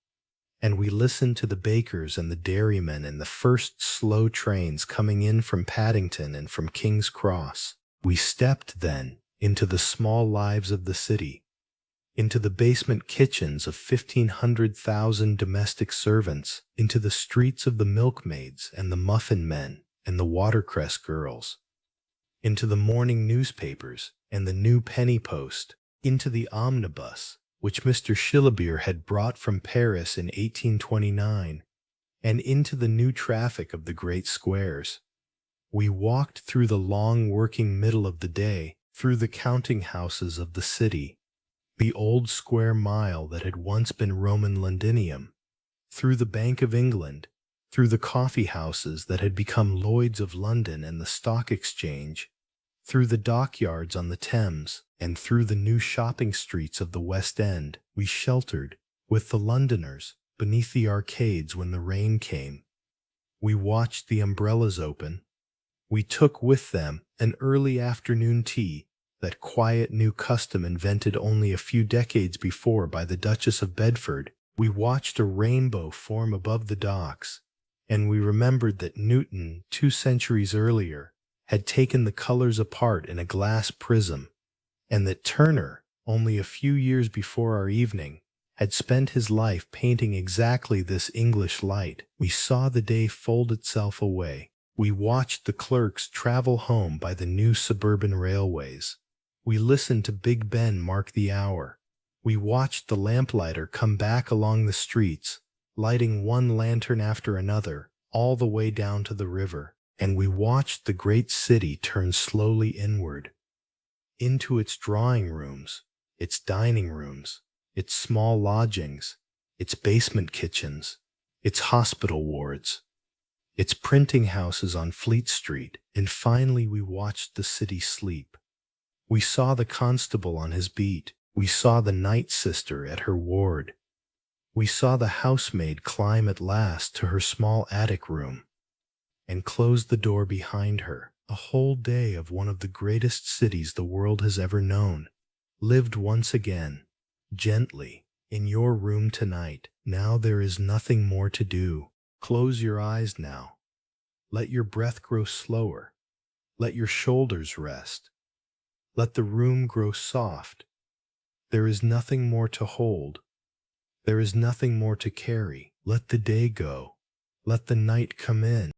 And we listened to the bakers and the dairymen and the first slow trains coming in from Paddington and from King's Cross. We stepped, then, into the small lives of the city, into the basement kitchens of 1,500,000 domestic servants, into the streets of the milkmaids and the muffin men and the watercress girls, into the morning newspapers and the new penny post, into the omnibus, which Mr. Slumberia had brought from Paris in 1829, and into the new traffic of the great squares. We walked through the long working middle of the day, through the counting houses of the city, the old square mile that had once been Roman Londinium, through the Bank of England, through the coffee houses that had become Lloyd's of London and the Stock Exchange, through the dockyards on the Thames, and through the new shopping streets of the West End. We sheltered, with the Londoners, beneath the arcades when the rain came. We watched the umbrellas open. We took with them an early afternoon tea, that quiet new custom invented only a few decades before by the Duchess of Bedford. We watched a rainbow form above the docks, and we remembered that Newton, 2 centuries earlier, had taken the colors apart in a glass prism, and that Turner, only a few years before our evening, had spent his life painting exactly this English light. We saw the day fold itself away. We watched the clerks travel home by the new suburban railways. We listened to Big Ben mark the hour. We watched the lamplighter come back along the streets, lighting one lantern after another, all the way down to the river. And we watched the great city turn slowly inward, into its drawing rooms, its dining rooms, its small lodgings, its basement kitchens, its hospital wards, its printing houses on Fleet Street, and finally we watched the city sleep. We saw the constable on his beat. We saw the night sister at her ward. We saw the housemaid climb at last to her small attic room and close the door behind her. A whole day of one of the greatest cities the world has ever known, lived once again, gently, in your room tonight. Now there is nothing more to do. Close your eyes now. Let your breath grow slower. Let your shoulders rest. Let the room grow soft. There is nothing more to hold. There is nothing more to carry. Let the day go. Let the night come in.